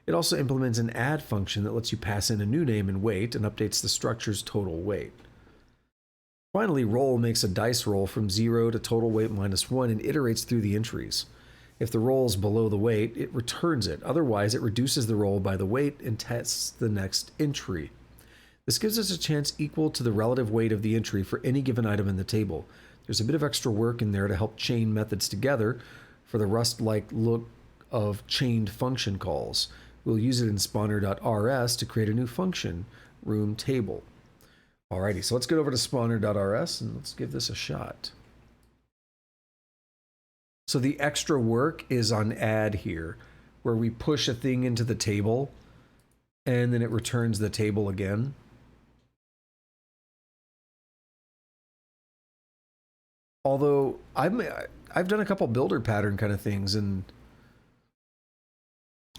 It also implements an add function that lets you pass in a new name and weight and updates the structure's total weight. Finally, roll makes a dice roll from 0 to total weight minus 1 and iterates through the entries. If the roll is below the weight, it returns it. Otherwise, it reduces the roll by the weight and tests the next entry. This gives us a chance equal to the relative weight of the entry for any given item in the table. There's a bit of extra work in there to help chain methods together for the Rust-like look of chained function calls. We'll use it in spawner.rs to create a new function, room table. Alrighty, so let's get over to spawner.rs and let's give this a shot. So the extra work is on add here, where we push a thing into the table and then it returns the table again. Although I've done a couple builder pattern kind of things, and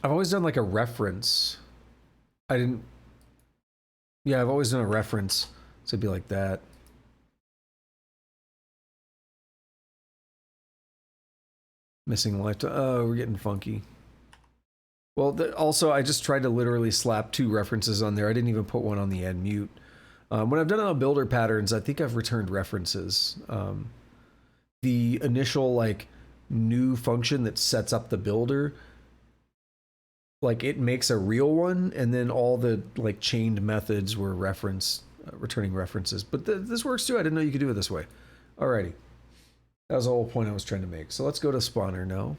I've always done like a reference. I didn't. Yeah, I've always done a reference, so it'd be like that. Missing lifetime. Oh, we're getting funky. Well, also, I just tried to literally slap 2 references on there. I didn't even put one on the end mute. When I've done it on builder patterns, I think I've returned references. The initial, like, new function that sets up the builder, like, it makes a real one, and then all the, like, chained methods were returning references. But this works too. I didn't know you could do it this way. Alrighty. That was the whole point I was trying to make. So let's go to spawner now.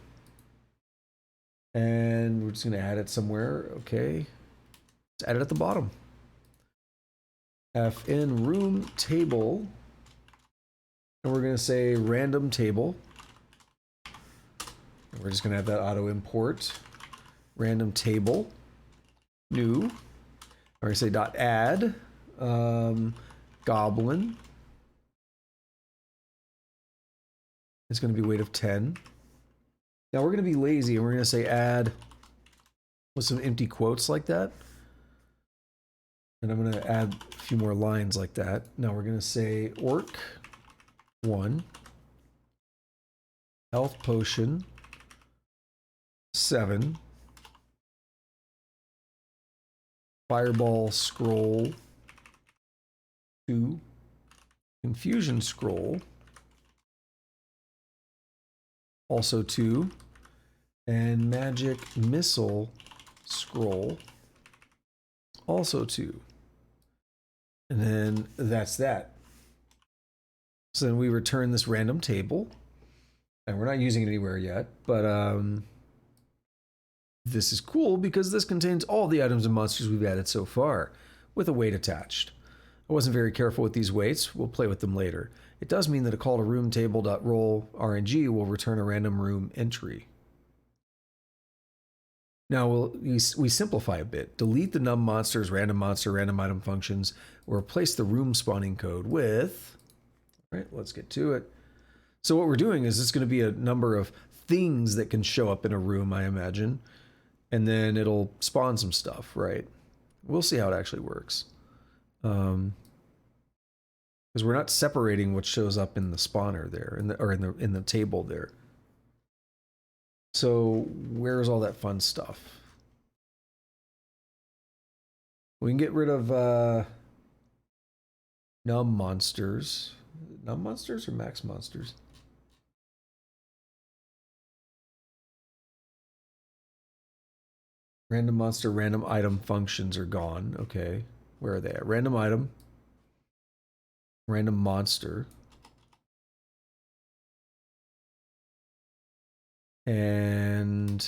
And we're just going to add it somewhere. Okay. Let's add it at the bottom. Fn room table. And we're going to say random table. And we're just going to have that auto import. Random table. New. We're going to say dot add. Goblin. It's going to be weight of 10. Now we're going to be lazy and we're going to say add with some empty quotes like that. And I'm going to add a few more lines like that. Now we're going to say orc 1, health potion 7, fireball scroll 2, confusion scroll also 2, and magic missile scroll also 2. And then that's that. So then we return this random table, and we're not using it anywhere yet, but this is cool because this contains all the items and monsters we've added so far with a weight attached. I wasn't very careful with these weights. We'll play with them later. It does mean that a call to room table.roll RNG will return a random room entry. Now we simplify a bit. Delete the num monsters, random monster, random item functions, or replace the room spawning code with, all right, let's get to it. So what we're doing is it's going to be a number of things that can show up in a room, I imagine, and then it'll spawn some stuff, right? We'll see how it actually works. Because we're not separating what shows up in the spawner there, in the table there. So where's all that fun stuff? We can get rid of num monsters. Num monsters or max monsters? Random monster, random item functions are gone. Okay. Where are they at? Random item. Random monster. And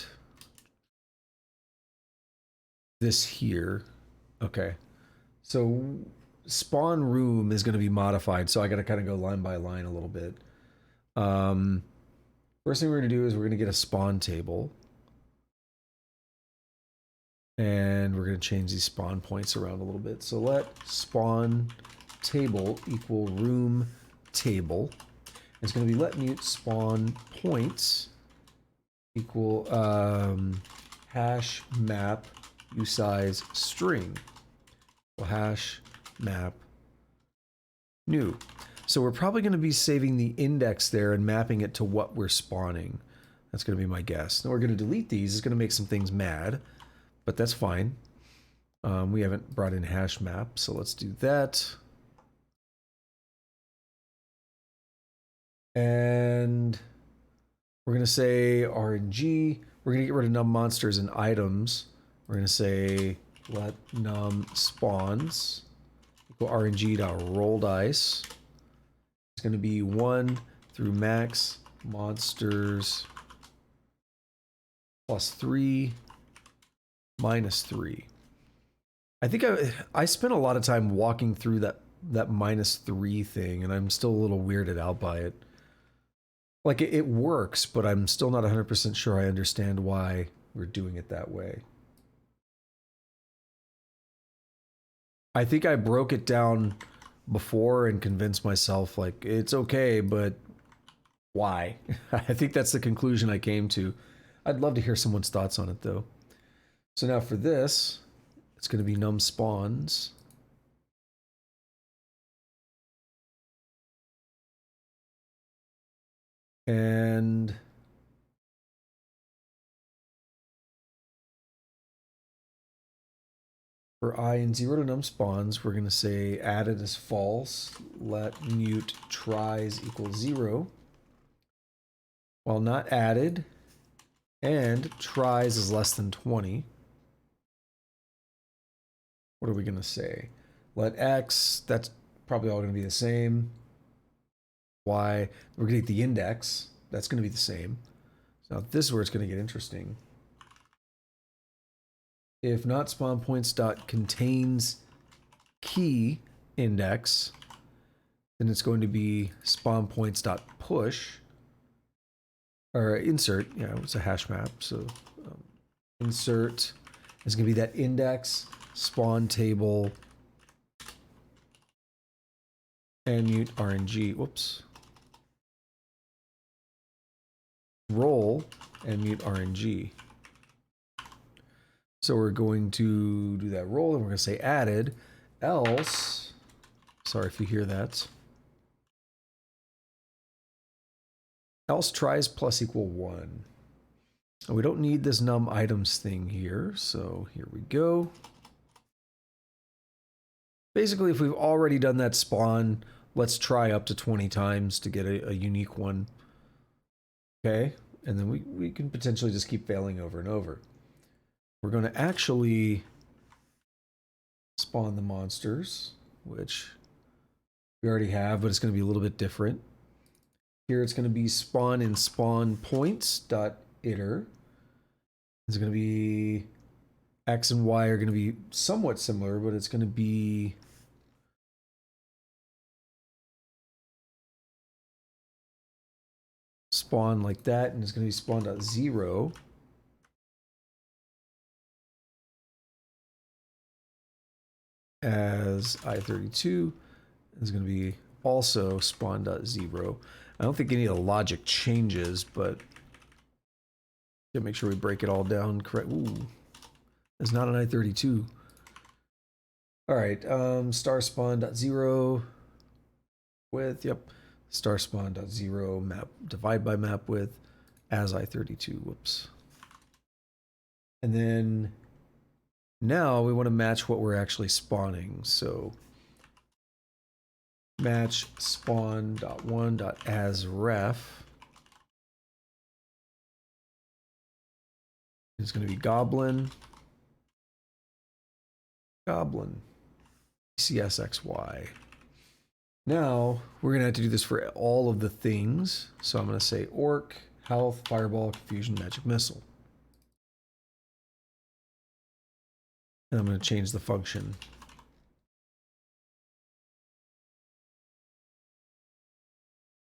this here. Okay. So spawn room is going to be modified, so I got to kind of go line by line a little bit. First thing we're going to do is we're going to get a spawn table. And we're going to change these spawn points around a little bit. So let spawn table equal room table. It's going to be let mute spawn points equal hash map usize string. Well, hash map new. So we're probably going to be saving the index there and mapping it to what we're spawning. That's going to be my guess. Now we're going to delete these. It's going to make some things mad, but that's fine. We haven't brought in hash map, so let's do that. And we're going to say RNG. We're going to get rid of num monsters and items. We're going to say let num spawns equal RNG.roll dice. It's going to be 1 through max monsters plus 3 minus 3. I think I spent a lot of time walking through that minus 3 thing, and I'm still a little weirded out by it. Like, it works, but I'm still not 100% sure I understand why we're doing it that way. I think I broke it down before and convinced myself like it's okay, but why? I think that's the conclusion I came to. I'd love to hear someone's thoughts on it though. So now for this, it's going to be num spawns. And for I and 0 to num spawns, we're going to say added is false. Let mute tries equals 0. While not added, and tries is less than 20. What are we going to say? Let x, that's probably all going to be the same. Y, we're going to get the index. That's going to be the same. So now this is where it's going to get interesting. If not spawn points dot contains key index, then it's going to be spawn points dot push or insert. Yeah, it's a hash map. So insert is going to be that index spawn table and mute RNG. Whoops. Roll and mute RNG. So we're going to do that roll and we're going to say added, else, sorry if you hear that, else tries plus equal 1. And we don't need this num items thing here, so here we go. Basically, if we've already done that spawn, let's try up to 20 times to get a unique one. Okay, and then we can potentially just keep failing over and over. We're going to actually spawn the monsters, which we already have, but it's going to be a little bit different. Here it's going to be spawn in spawn points dot iter. It's going to be X and Y are going to be somewhat similar, but it's going to be spawn like that, and it's going to be spawn.0. As I32 is going to be also spawn.0. I don't think any of the logic changes, but gotta make sure we break it all down correct. Ooh, it's not an I32. All right, star spawn.0 width. Yep, star spawn.0 map divide by map width as I32. Whoops. And then now we want to match what we're actually spawning. So match spawn.1.asRef is going to be goblin, goblin, CSXY. Now we're going to have to do this for all of the things. So I'm going to say orc, health, fireball, confusion, magic missile. And I'm going to change the function.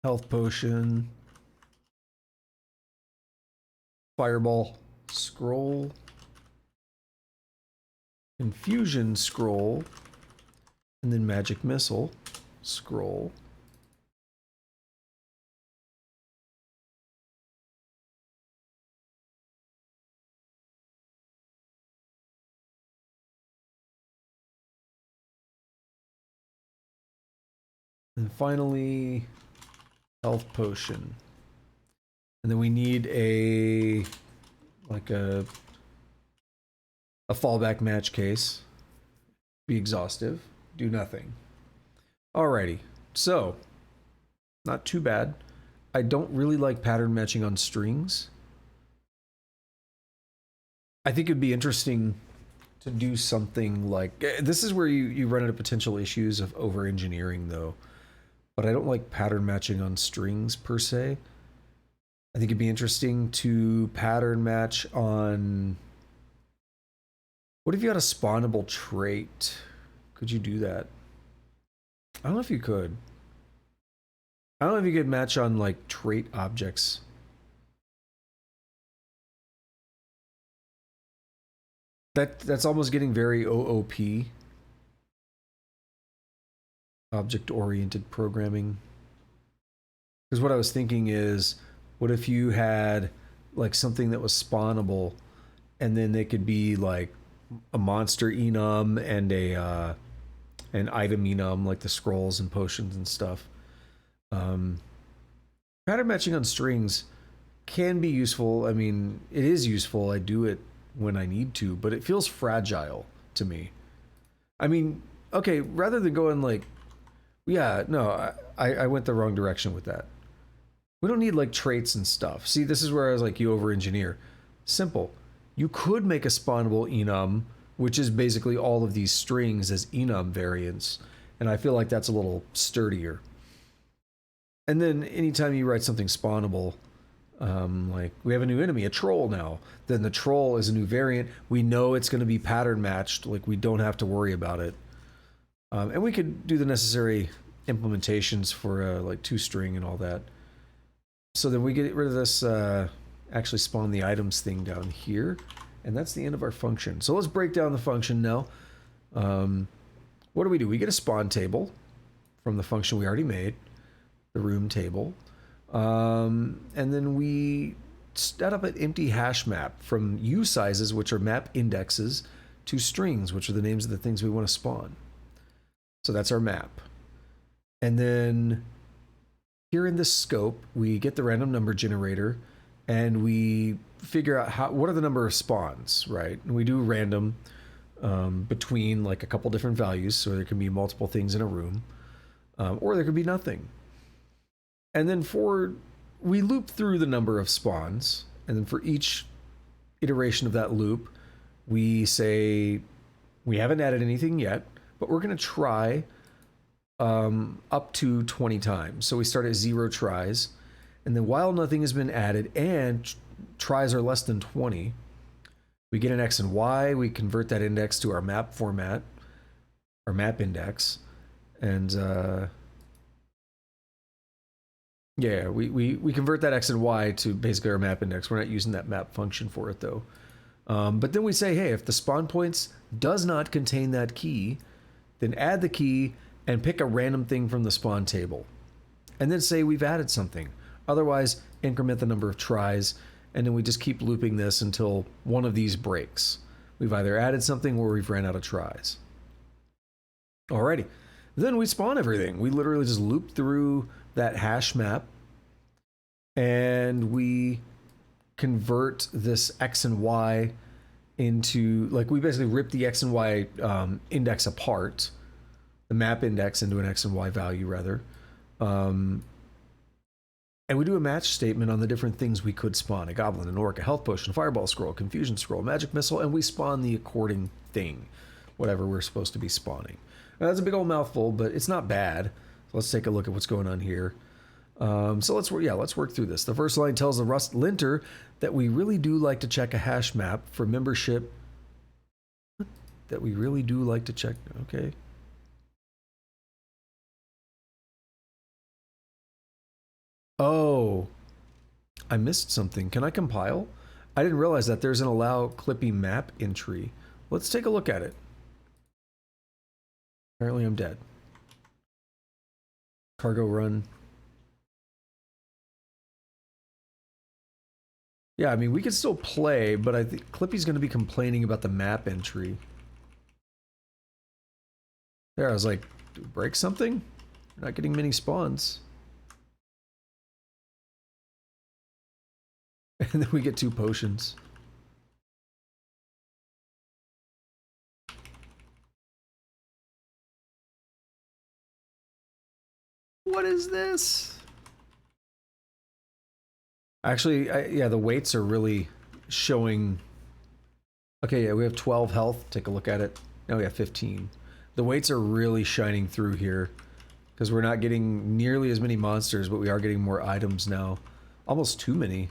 Health potion, fireball, scroll, confusion scroll, and then magic missile scroll. And finally, health potion. And then we need a fallback match case. Be exhaustive. Do nothing. Alrighty. So, not too bad. I don't really like pattern matching on strings. I think it'd be interesting to do something like... This is where you run into potential issues of over-engineering, though. But I don't like pattern matching on strings, per se. I think it'd be interesting to pattern match on... What if you had a spawnable trait? Could you do that? I don't know if you could. I don't know if you could match on, like, trait objects. That's almost getting very OOP. Object-oriented programming. Because what I was thinking is, what if you had like something that was spawnable, and then they could be like a monster enum and a an item enum, like the scrolls and potions and stuff. Um, Pattern matching on strings can be useful. I mean, it is useful. I do it when I need to, but it feels fragile to me. I mean, okay, rather than going like, yeah, no, I went the wrong direction with that. We don't need like traits and stuff. See, this is where I was like, you over engineer. Simple. You could make a spawnable enum, which is basically all of these strings as enum variants. And I feel like that's a little sturdier. And then anytime you write something spawnable, like we have a new enemy, a troll now, then the troll is a new variant. We know it's going to be pattern matched. Like we don't have to worry about it. And we could do the necessary implementations for like toString and all that. So then we get rid of this, actually spawn the items thing down here. And that's the end of our function. So let's break down the function now. What do? We get a spawn table from the function we already made, the room table. And then we set up an empty hash map from usizes, which are map indexes, to strings, which are the names of the things we want to spawn. So that's our map. And then here in this scope, we get the random number generator and we figure out what are the number of spawns, right? And we do random between like a couple different values. So there can be multiple things in a room, or there could be nothing. And then we loop through the number of spawns. And then for each iteration of that loop, we say, we haven't added anything yet, but we're going to try up to 20 times. So we start at 0 tries. And then while nothing has been added and tries are less than 20, we get an X and Y. We convert that index to our map format, our map index. And yeah, we convert that X and Y to basically our map index. We're not using that map function for it though. But then we say, hey, if the spawn points does not contain that key, then add the key and pick a random thing from the spawn table. And then say we've added something. Otherwise, increment the number of tries, and then we just keep looping this until one of these breaks. We've either added something or we've ran out of tries. Alrighty. Then we spawn everything. We literally just loop through that hash map, and we convert this X and Y into, like, we basically rip the X and Y index apart, the map index into an X and Y value rather. And we do a match statement on the different things we could spawn. A goblin, an orc, a health potion, a fireball scroll, confusion scroll, magic missile, and we spawn the according thing, whatever we're supposed to be spawning. Now, that's a big old mouthful, but it's not bad. So let's take a look at what's going on here. So let's work through this. The first line tells the Rust linter that we really do like to check a hash map for membership. That we really do like to check. Okay. Oh, I missed something. Can I compile? I didn't realize that there's an allow Clippy map entry. Let's take a look at it. Apparently I'm dead. Cargo run. Yeah, I mean, we can still play, but I think Clippy's going to be complaining about the map entry. There, I was like, break something? We're not getting many spawns. And then we get 2 potions. What is this? Actually, yeah, the weights are really showing. Okay, yeah, we have 12 health. Take a look at it. Now we have 15. The weights are really shining through here because we're not getting nearly as many monsters, but we are getting more items now. Almost too many.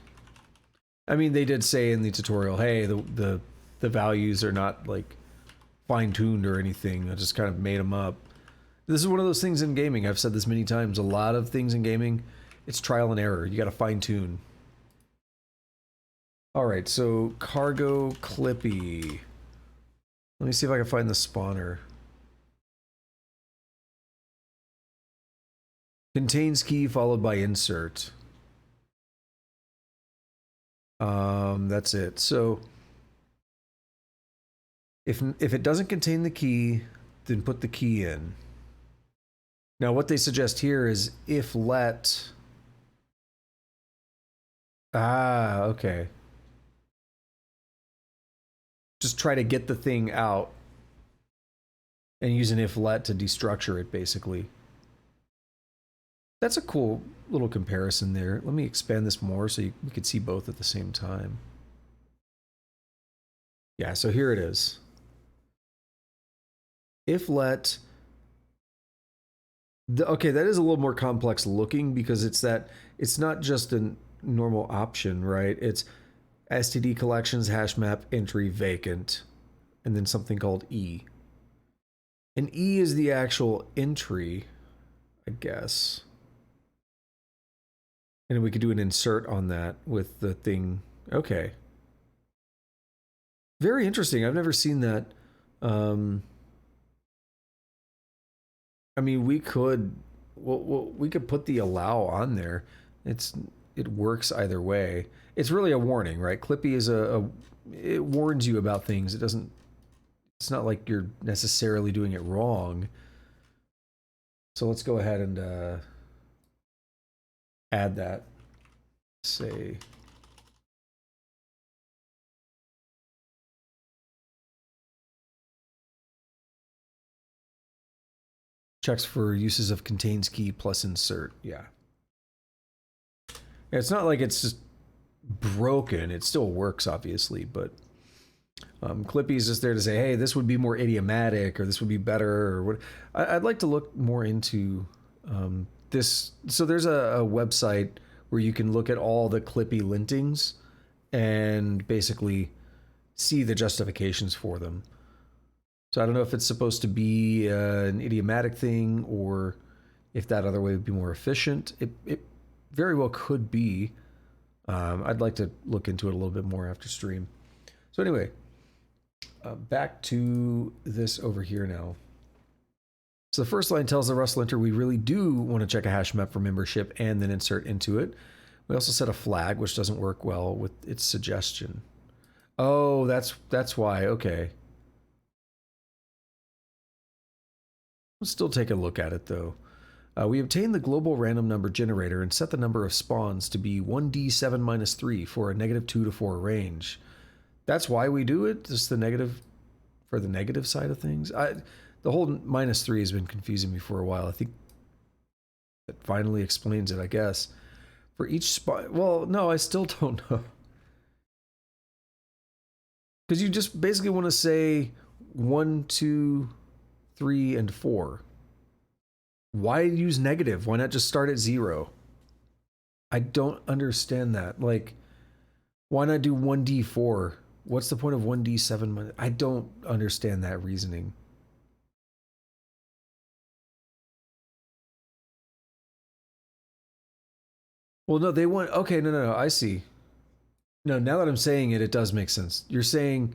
I mean, they did say in the tutorial, hey, the values are not like fine-tuned or anything. I just kind of made them up. This is one of those things in gaming. I've said this many times. A lot of things in gaming, it's trial and error. You got to fine-tune. All right, so cargo Clippy. Let me see if I can find the spawner. Contains key followed by insert. That's it. So if it doesn't contain the key, then put the key in. Now what they suggest here is if let. Ah, okay. Just try to get the thing out and use an if let to destructure it, basically. That's a cool little comparison there. Let me expand this more so we could see both at the same time. Yeah, so here it is. If let. Okay, that is a little more complex looking because it's not just a normal option, right? It's STD collections, hash map, entry, vacant, and then something called E. And E is the actual entry, I guess. And we could do an insert on that with the thing. Okay. Very interesting. I've never seen that. I mean, we could put the allow on there. It works either way. It's really a warning, right? Clippy is it warns you about things. It's not like you're necessarily doing it wrong. So let's go ahead and add that. Say checks for uses of contains key plus insert. Yeah. It's not like it's just broken. It still works, obviously, but Clippy is just there to say, hey, this would be more idiomatic, or this would be better, or what. I'd like to look more into this. So there's a website where you can look at all the Clippy lintings and basically see the justifications for them. So I don't know if it's supposed to be an idiomatic thing or if that other way would be more efficient. It very well could be. I'd like to look into it a little bit more after stream. So anyway, back to this over here now. So the first line tells the Rust linter we really do want to check a hash map for membership and then insert into it. We also set a flag, which doesn't work well with its suggestion. Oh, that's why. Okay. Let's still take a look at it though. We obtain the global random number generator and set the number of spawns to be 1d7 minus 3 for a -2 to 4 range. That's why we do it, just the negative, for the negative side of things. The whole -3 has been confusing me for a while. I think that finally explains it, I guess. For each spawn, well, no, I still don't know. Because you just basically want to say 1, 2, 3, and 4. Why use negative? Why not just start at 0? I don't understand that. Like, why not do 1d4? What's the point of 1d7? I don't understand that reasoning. Well, no, they want... Okay, no, I see. No, now that I'm saying it, it does make sense. You're saying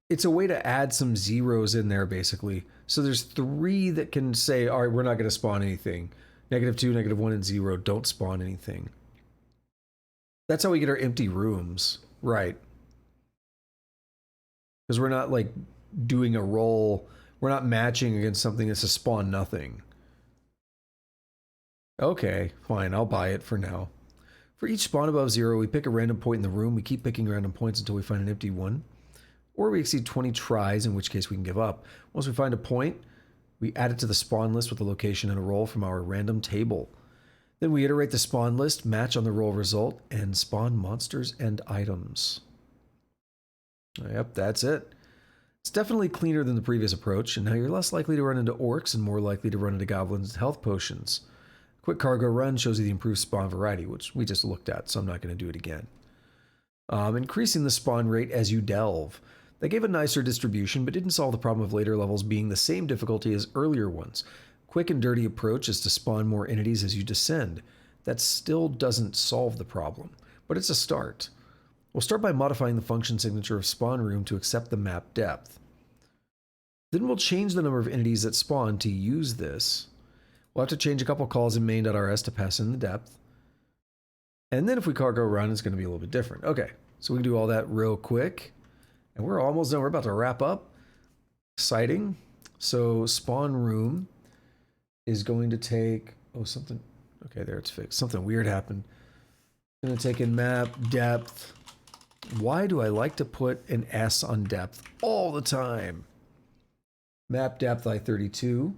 it's a way to add some zeros in there, basically. So there's 3 that can say, all right, we're not going to spawn anything. -2, -1, and 0 don't spawn anything. That's how we get our empty rooms. Right. Because we're not, like, doing a roll. We're not matching against something that's a spawn nothing. Okay, fine, I'll buy it for now. For each spawn above 0, we pick a random point in the room. We keep picking random points until we find an empty one. Or we exceed 20 tries, in which case we can give up. Once we find a point, we add it to the spawn list with a location and a roll from our random table. Then we iterate the spawn list, match on the roll result, and spawn monsters and items. Yep, that's it. It's definitely cleaner than the previous approach, and now you're less likely to run into orcs and more likely to run into goblins and health potions. A quick cargo run shows you the improved spawn variety, which we just looked at, so I'm not going to do it again. Increasing the spawn rate as you delve. They gave a nicer distribution, but didn't solve the problem of later levels being the same difficulty as earlier ones. Quick and dirty approach is to spawn more entities as you descend. That still doesn't solve the problem, but it's a start. We'll start by modifying the function signature of spawn room to accept the map depth. Then we'll change the number of entities that spawn to use this. We'll have to change a couple calls in main.rs to pass in the depth. And then if we cargo run, it's going to be a little bit different. Okay, so we can do all that real quick. And we're almost done. We're about to wrap up. Exciting. So spawn room is going to take... Oh, something... Okay, there it's fixed. Something weird happened. I'm going to take in map, depth. Why do I like to put an S on depth all the time? Map depth I32.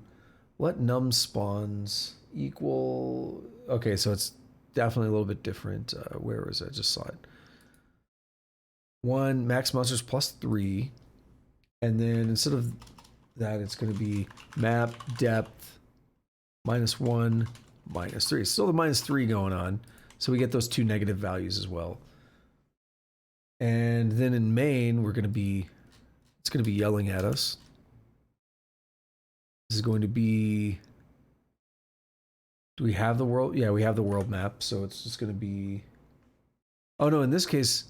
Let num spawns equal... Okay, so it's definitely a little bit different. Where was it? I just saw it. 1, max monsters plus 3. And then instead of that, it's going to be map depth -1, -3. Still the -3 going on. So we get those 2 negative values as well. And then in main, we're going to be... It's going to be yelling at us. This is going to be... Do we have the world? Yeah, we have the world map. So it's just going to be... Oh no, in this case...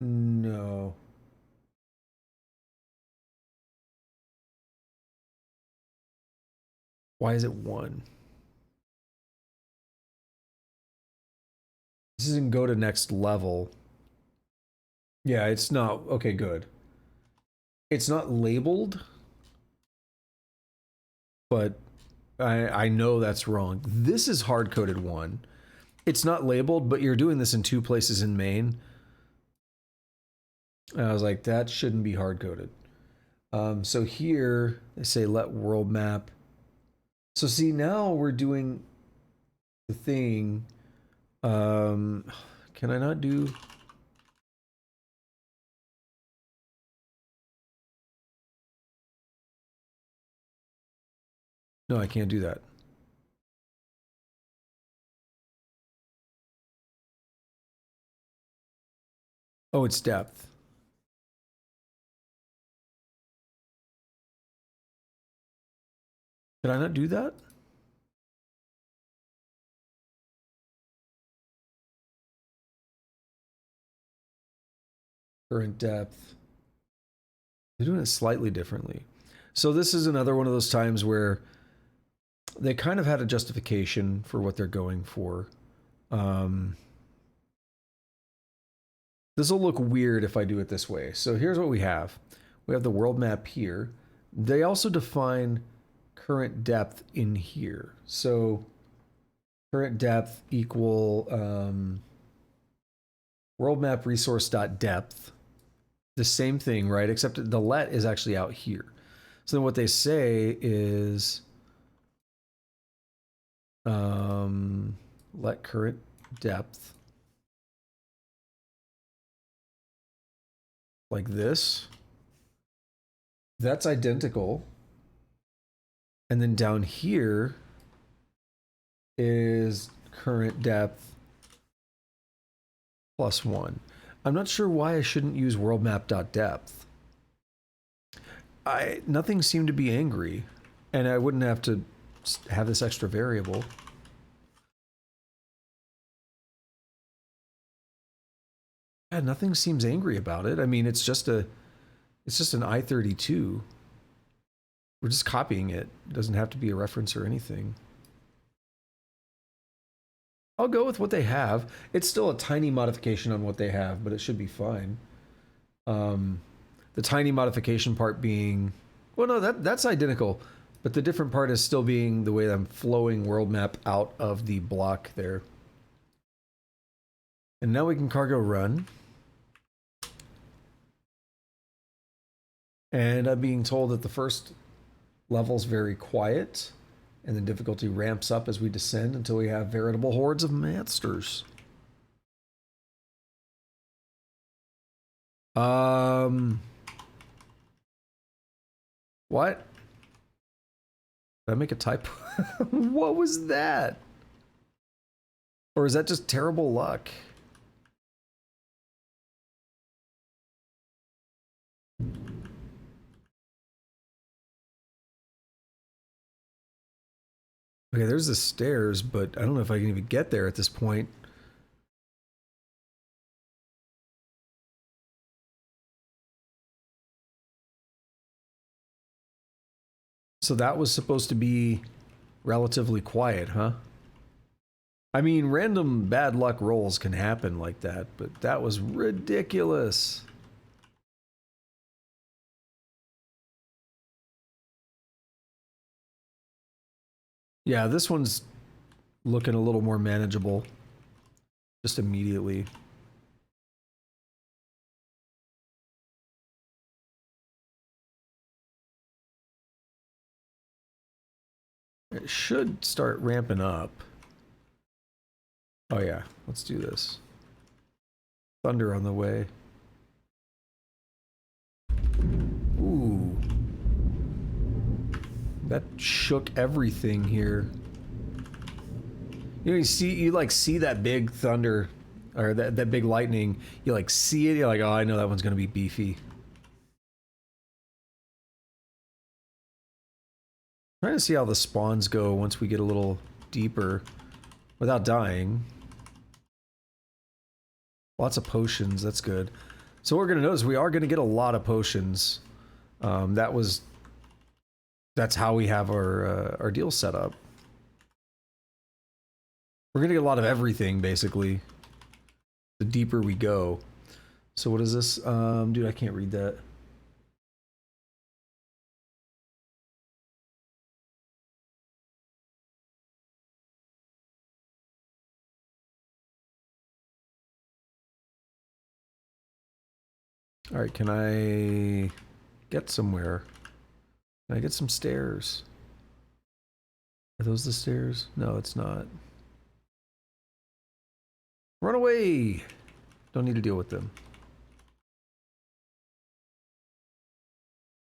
No. Why is it 1? This isn't go to next level. Yeah, it's not. Okay, good. It's not labeled, but I know that's wrong. This is hard-coded 1. It's not labeled, but you're doing this in 2 places in main. And I was like, that shouldn't be hard-coded. So here, they say let world map. So see, now we're doing the thing. Can I not do... No, I can't do that. Oh, it's depth. Did I not do that? Current depth. They're doing it slightly differently. So this is another one of those times where they kind of had a justification for what they're going for. This will look weird if I do it this way. So here's what we have. We have the world map here. They also define current depth in here. So current depth equal world map resource dot depth. The same thing, right? Except the let is actually out here. So then what they say is let current depth like this. That's identical. And then down here is current depth +1. I'm not sure why I shouldn't use world map.depth. Nothing seemed to be angry, and I wouldn't have to have this extra variable. Yeah, nothing seems angry about it. I mean, it's just an I32. We're just copying it. It doesn't have to be a reference or anything. I'll go with what they have. It's still a tiny modification on what they have, but it should be fine. The tiny modification part being, well, no, that's identical, but the different part is still being the way that I'm flowing world map out of the block there. And now we can cargo run. And I'm being told that the first level's very quiet, and the difficulty ramps up as we descend until we have veritable hordes of monsters. What? Did I make a typo? What was that? Or is that just terrible luck? Okay, there's the stairs, but I don't know if I can even get there at this point. So that was supposed to be relatively quiet, huh? I mean, random bad luck rolls can happen like that, but that was ridiculous. Yeah, this one's looking a little more manageable just immediately. It should start ramping up. Oh yeah, let's do this. Thunder on the way. Ooh. That shook everything here. You know, you like see that big thunder, or that big lightning. You like see it, you're like, oh, I know that one's gonna be beefy. Trying to see how the spawns go once we get a little deeper without dying. Lots of potions, that's good. So what we're gonna notice, we are gonna get a lot of potions. That's how we have our deal set up. We're gonna get a lot of everything, basically, the deeper we go. So what is this? Dude, I can't read that. All right, can I get somewhere? Can I get some stairs? Are those the stairs? No, it's not. Run away! Don't need to deal with them.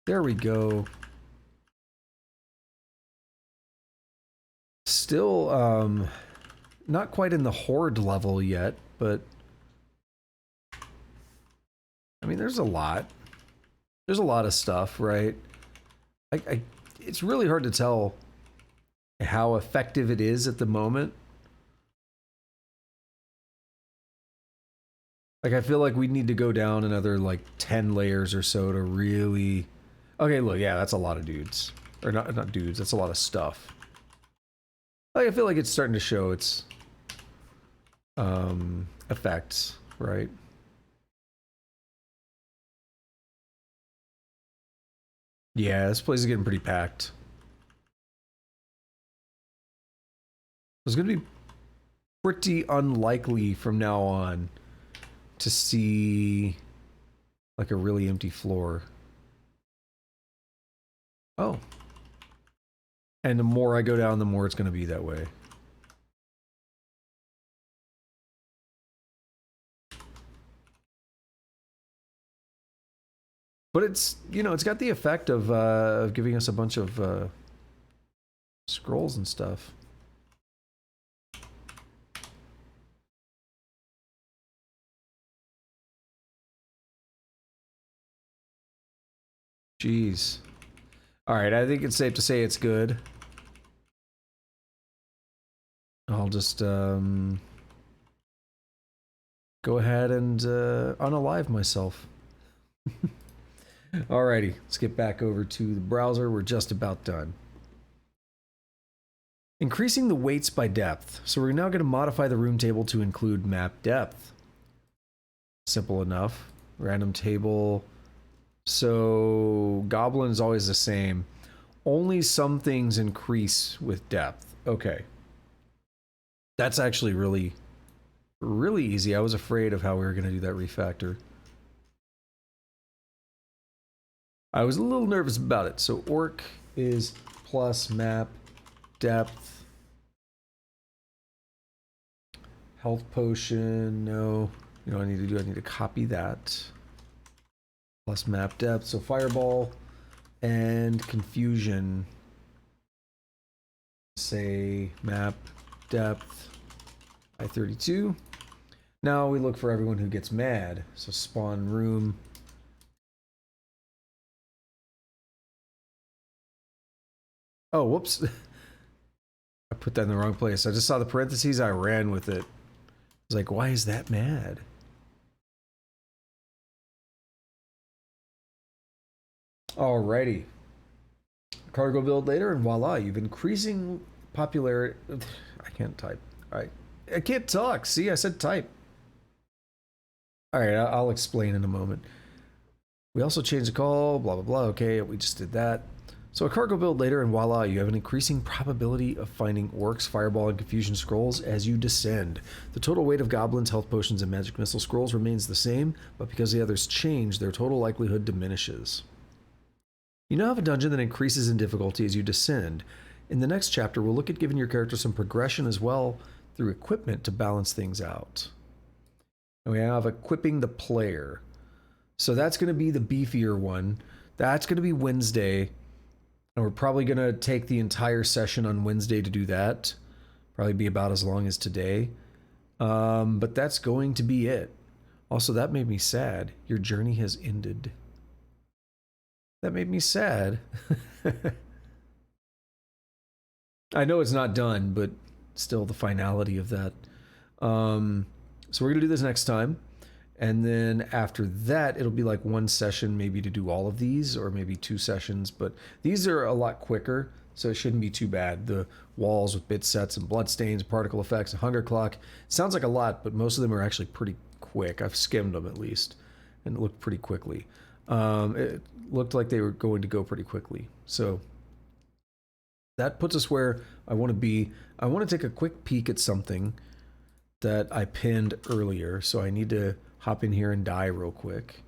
There we go. Still, not quite in the horde level yet, but I mean, there's a lot. There's a lot of stuff, right? It's really hard to tell how effective it is at the moment. Like, I feel like we need to go down another, like, 10 layers or so to really... Okay, look, yeah, that's a lot of dudes. Or not dudes, that's a lot of stuff. Like, I feel like it's starting to show its effects, right? Yeah, this place is getting pretty packed. It's gonna be pretty unlikely from now on to see like a really empty floor. Oh. And the more I go down, the more it's gonna be that way. But it's, you know, it's got the effect of giving us a bunch of scrolls and stuff. Jeez. Alright, I think it's safe to say it's good. I'll just go ahead and unalive myself. Alrighty, let's get back over to the browser. We're just about done. Increasing the weights by depth. So we're now going to modify the room table to include map depth. Simple enough. Random table. So goblin is always the same. Only some things increase with depth. Okay. That's actually really, really easy. I was afraid of how we were going to do that refactor. I was a little nervous about it. So orc is plus map depth. Health potion, no. You know what I need to do? I need to copy that. Plus map depth. So fireball and confusion. Say map depth by 32. Now we look for everyone who gets mad. So spawn room. Oh, whoops. I put that in the wrong place. I just saw the parentheses. I ran with it. I was like, why is that mad? Alrighty. Cargo build later, and voila, you've increasing popularity. I can't type. All right. I can't talk. See, I said type. All right, I'll explain in a moment. We also changed the call, blah, blah, blah. Okay, we just did that. So a cargo build later, and voila, you have an increasing probability of finding orcs, fireball, and confusion scrolls as you descend. The total weight of goblins, health potions, and magic missile scrolls remains the same, but because the others change, their total likelihood diminishes. You now have a dungeon that increases in difficulty as you descend. In the next chapter, we'll look at giving your character some progression as well through equipment to balance things out. And we have equipping the player. So that's going to be the beefier one. That's going to be Wednesday. And we're probably going to take the entire session on Wednesday to do that. Probably be about as long as today. But that's going to be it. Also, that made me sad. Your journey has ended. That made me sad. I know it's not done, but still the finality of that. So we're going to do this next time. And then after that, it'll be like one session maybe to do all of these, or maybe 2 sessions. But these are a lot quicker, so it shouldn't be too bad. The walls with bit sets and bloodstains, particle effects, and hunger clock. Sounds like a lot, but most of them are actually pretty quick. I've skimmed them at least, and it looked pretty quickly. It looked like they were going to go pretty quickly. So that puts us where I want to be. I want to take a quick peek at something that I pinned earlier, so I need to hop in here and die real quick.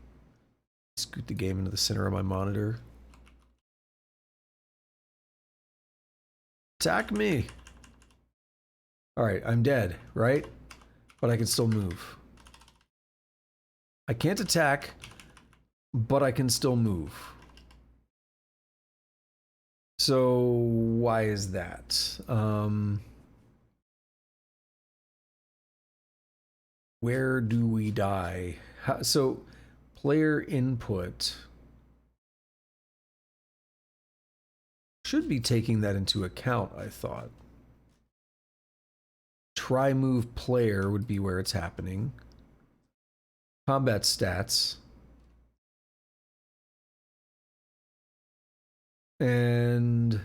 Scoot the game into the center of my monitor. Attack me! Alright, I'm dead, right? But I can still move. I can't attack, but I can still move. So why is that? Where do we die? So player input should be taking that into account, I thought. Try move player would be where it's happening. Combat stats. And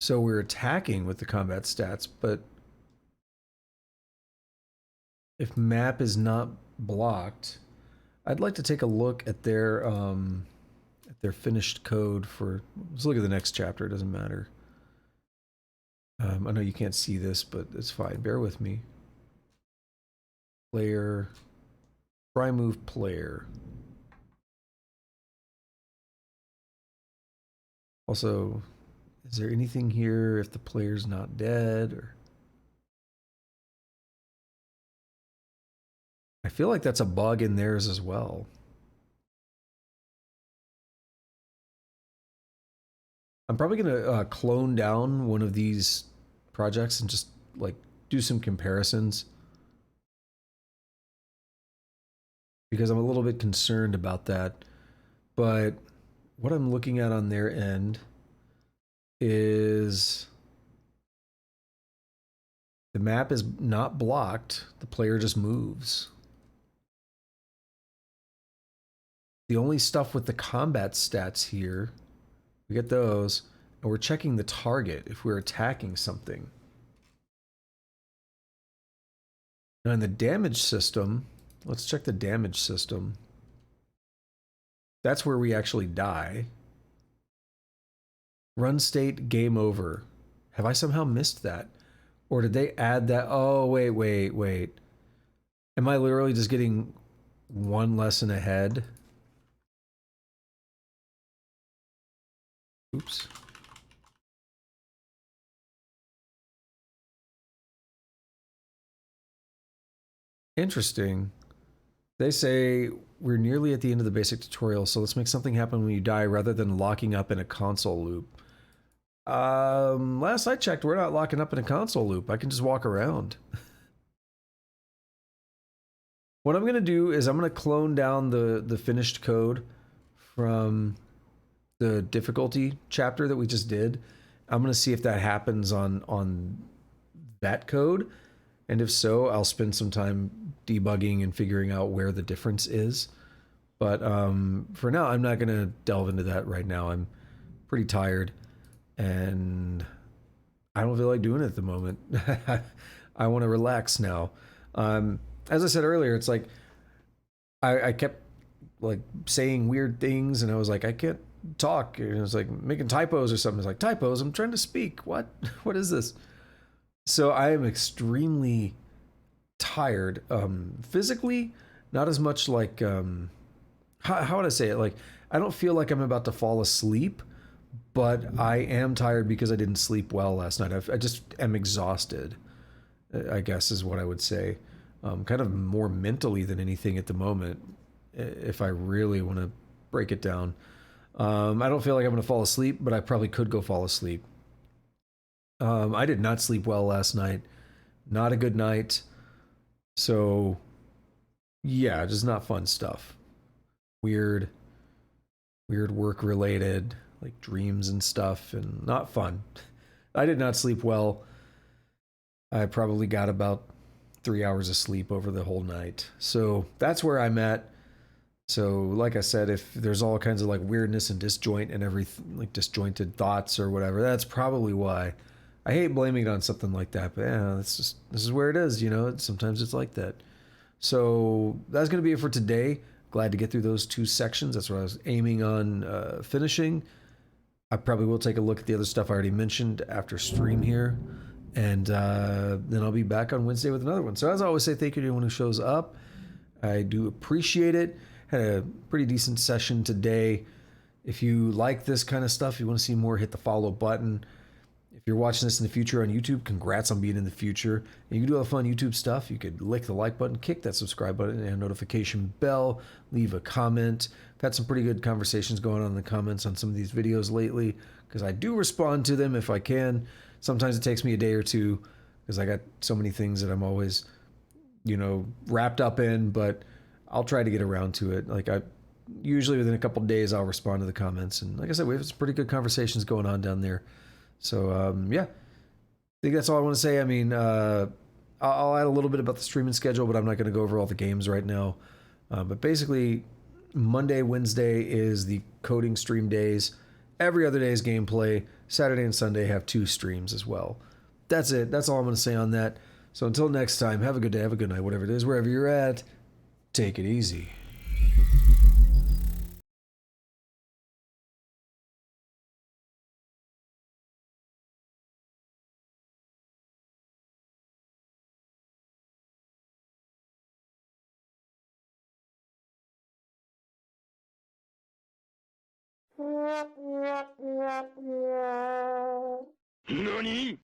so we're attacking with the combat stats, but if map is not blocked, I'd like to take a look at their finished code for. Let's look at the next chapter. It doesn't matter. I know you can't see this, but it's fine. Bear with me. Player. Try move player. Also, is there anything here if the player's not dead? Or I feel like that's a bug in theirs as well. I'm probably gonna clone down one of these projects and just like do some comparisons, because I'm a little bit concerned about that. But what I'm looking at on their end is the map is not blocked. The player just moves. The only stuff with the combat stats here, we get those, and we're checking the target if we're attacking something. Now in the damage system, let's check the damage system. That's where we actually die. Run state, game over. Have I somehow missed that? Or did they add that? Oh, wait. Am I literally just getting one lesson ahead? Oops. Interesting. They say we're nearly at the end of the basic tutorial, so let's make something happen when you die rather than locking up in a console loop. Last I checked, we're not locking up in a console loop. I can just walk around. What I'm gonna do is I'm gonna clone down the finished code from the difficulty chapter that we just did. I'm gonna see if that happens on that code, and if so, I'll spend some time debugging and figuring out where the difference is. But for now, I'm not gonna delve into that right now. I'm pretty tired, and I don't feel like doing it at the moment. I want to relax now. As I said earlier, it's like I kept like saying weird things, and I was like, I can't talk. And it was like making typos or something. It's like typos. I'm trying to speak. What? What is this? So I am extremely tired. Physically, not as much like how would I say it? Like I don't feel like I'm about to fall asleep, but I am tired because I didn't sleep well last night. I just am exhausted. I guess is what I would say. Kind of more mentally than anything at the moment. If I really want to break it down, I don't feel like I'm going to fall asleep, but I probably could go fall asleep. I did not sleep well last night. Not a good night. So yeah, just not fun stuff. Weird, weird work related, like dreams and stuff, and not fun. I did not sleep well. I probably got about 3 hours of sleep over the whole night. So that's where I'm at. So, like I said, if there's all kinds of like weirdness and disjoint and everything, like disjointed thoughts or whatever, that's probably why. I hate blaming it on something like that, but yeah, this is where it is. Sometimes it's like that. So that's gonna be it for today. Glad to get through those two sections. That's what I was aiming on finishing. I probably will take a look at the other stuff I already mentioned after stream here. And then I'll be back on Wednesday with another one. So as I always say, thank you to anyone who shows up. I do appreciate it. Had a pretty decent session today. If you like this kind of stuff, you want to see more, hit the follow button. If you're watching this in the future on YouTube, congrats on being in the future. And you can do all the fun YouTube stuff. You could lick the like button, kick that subscribe button, and notification bell. Leave a comment. I've had some pretty good conversations going on in the comments on some of these videos lately because I do respond to them if I can. Sometimes it takes me a day or two because I got so many things that I'm always, wrapped up in, but I'll try to get around to it. Like I usually within a couple of days I'll respond to the comments, and like I said, we have some pretty good conversations going on down there. So yeah, I think that's all I want to say. I mean, I'll add a little bit about the streaming schedule, but I'm not going to go over all the games right now. But basically, Monday, Wednesday is the coding stream days. Every other day is gameplay. Saturday and Sunday have 2 streams as well. That's it. That's all I'm going to say on that. So until next time, have a good day, have a good night, whatever it is, wherever you're at. Take it easy. NANI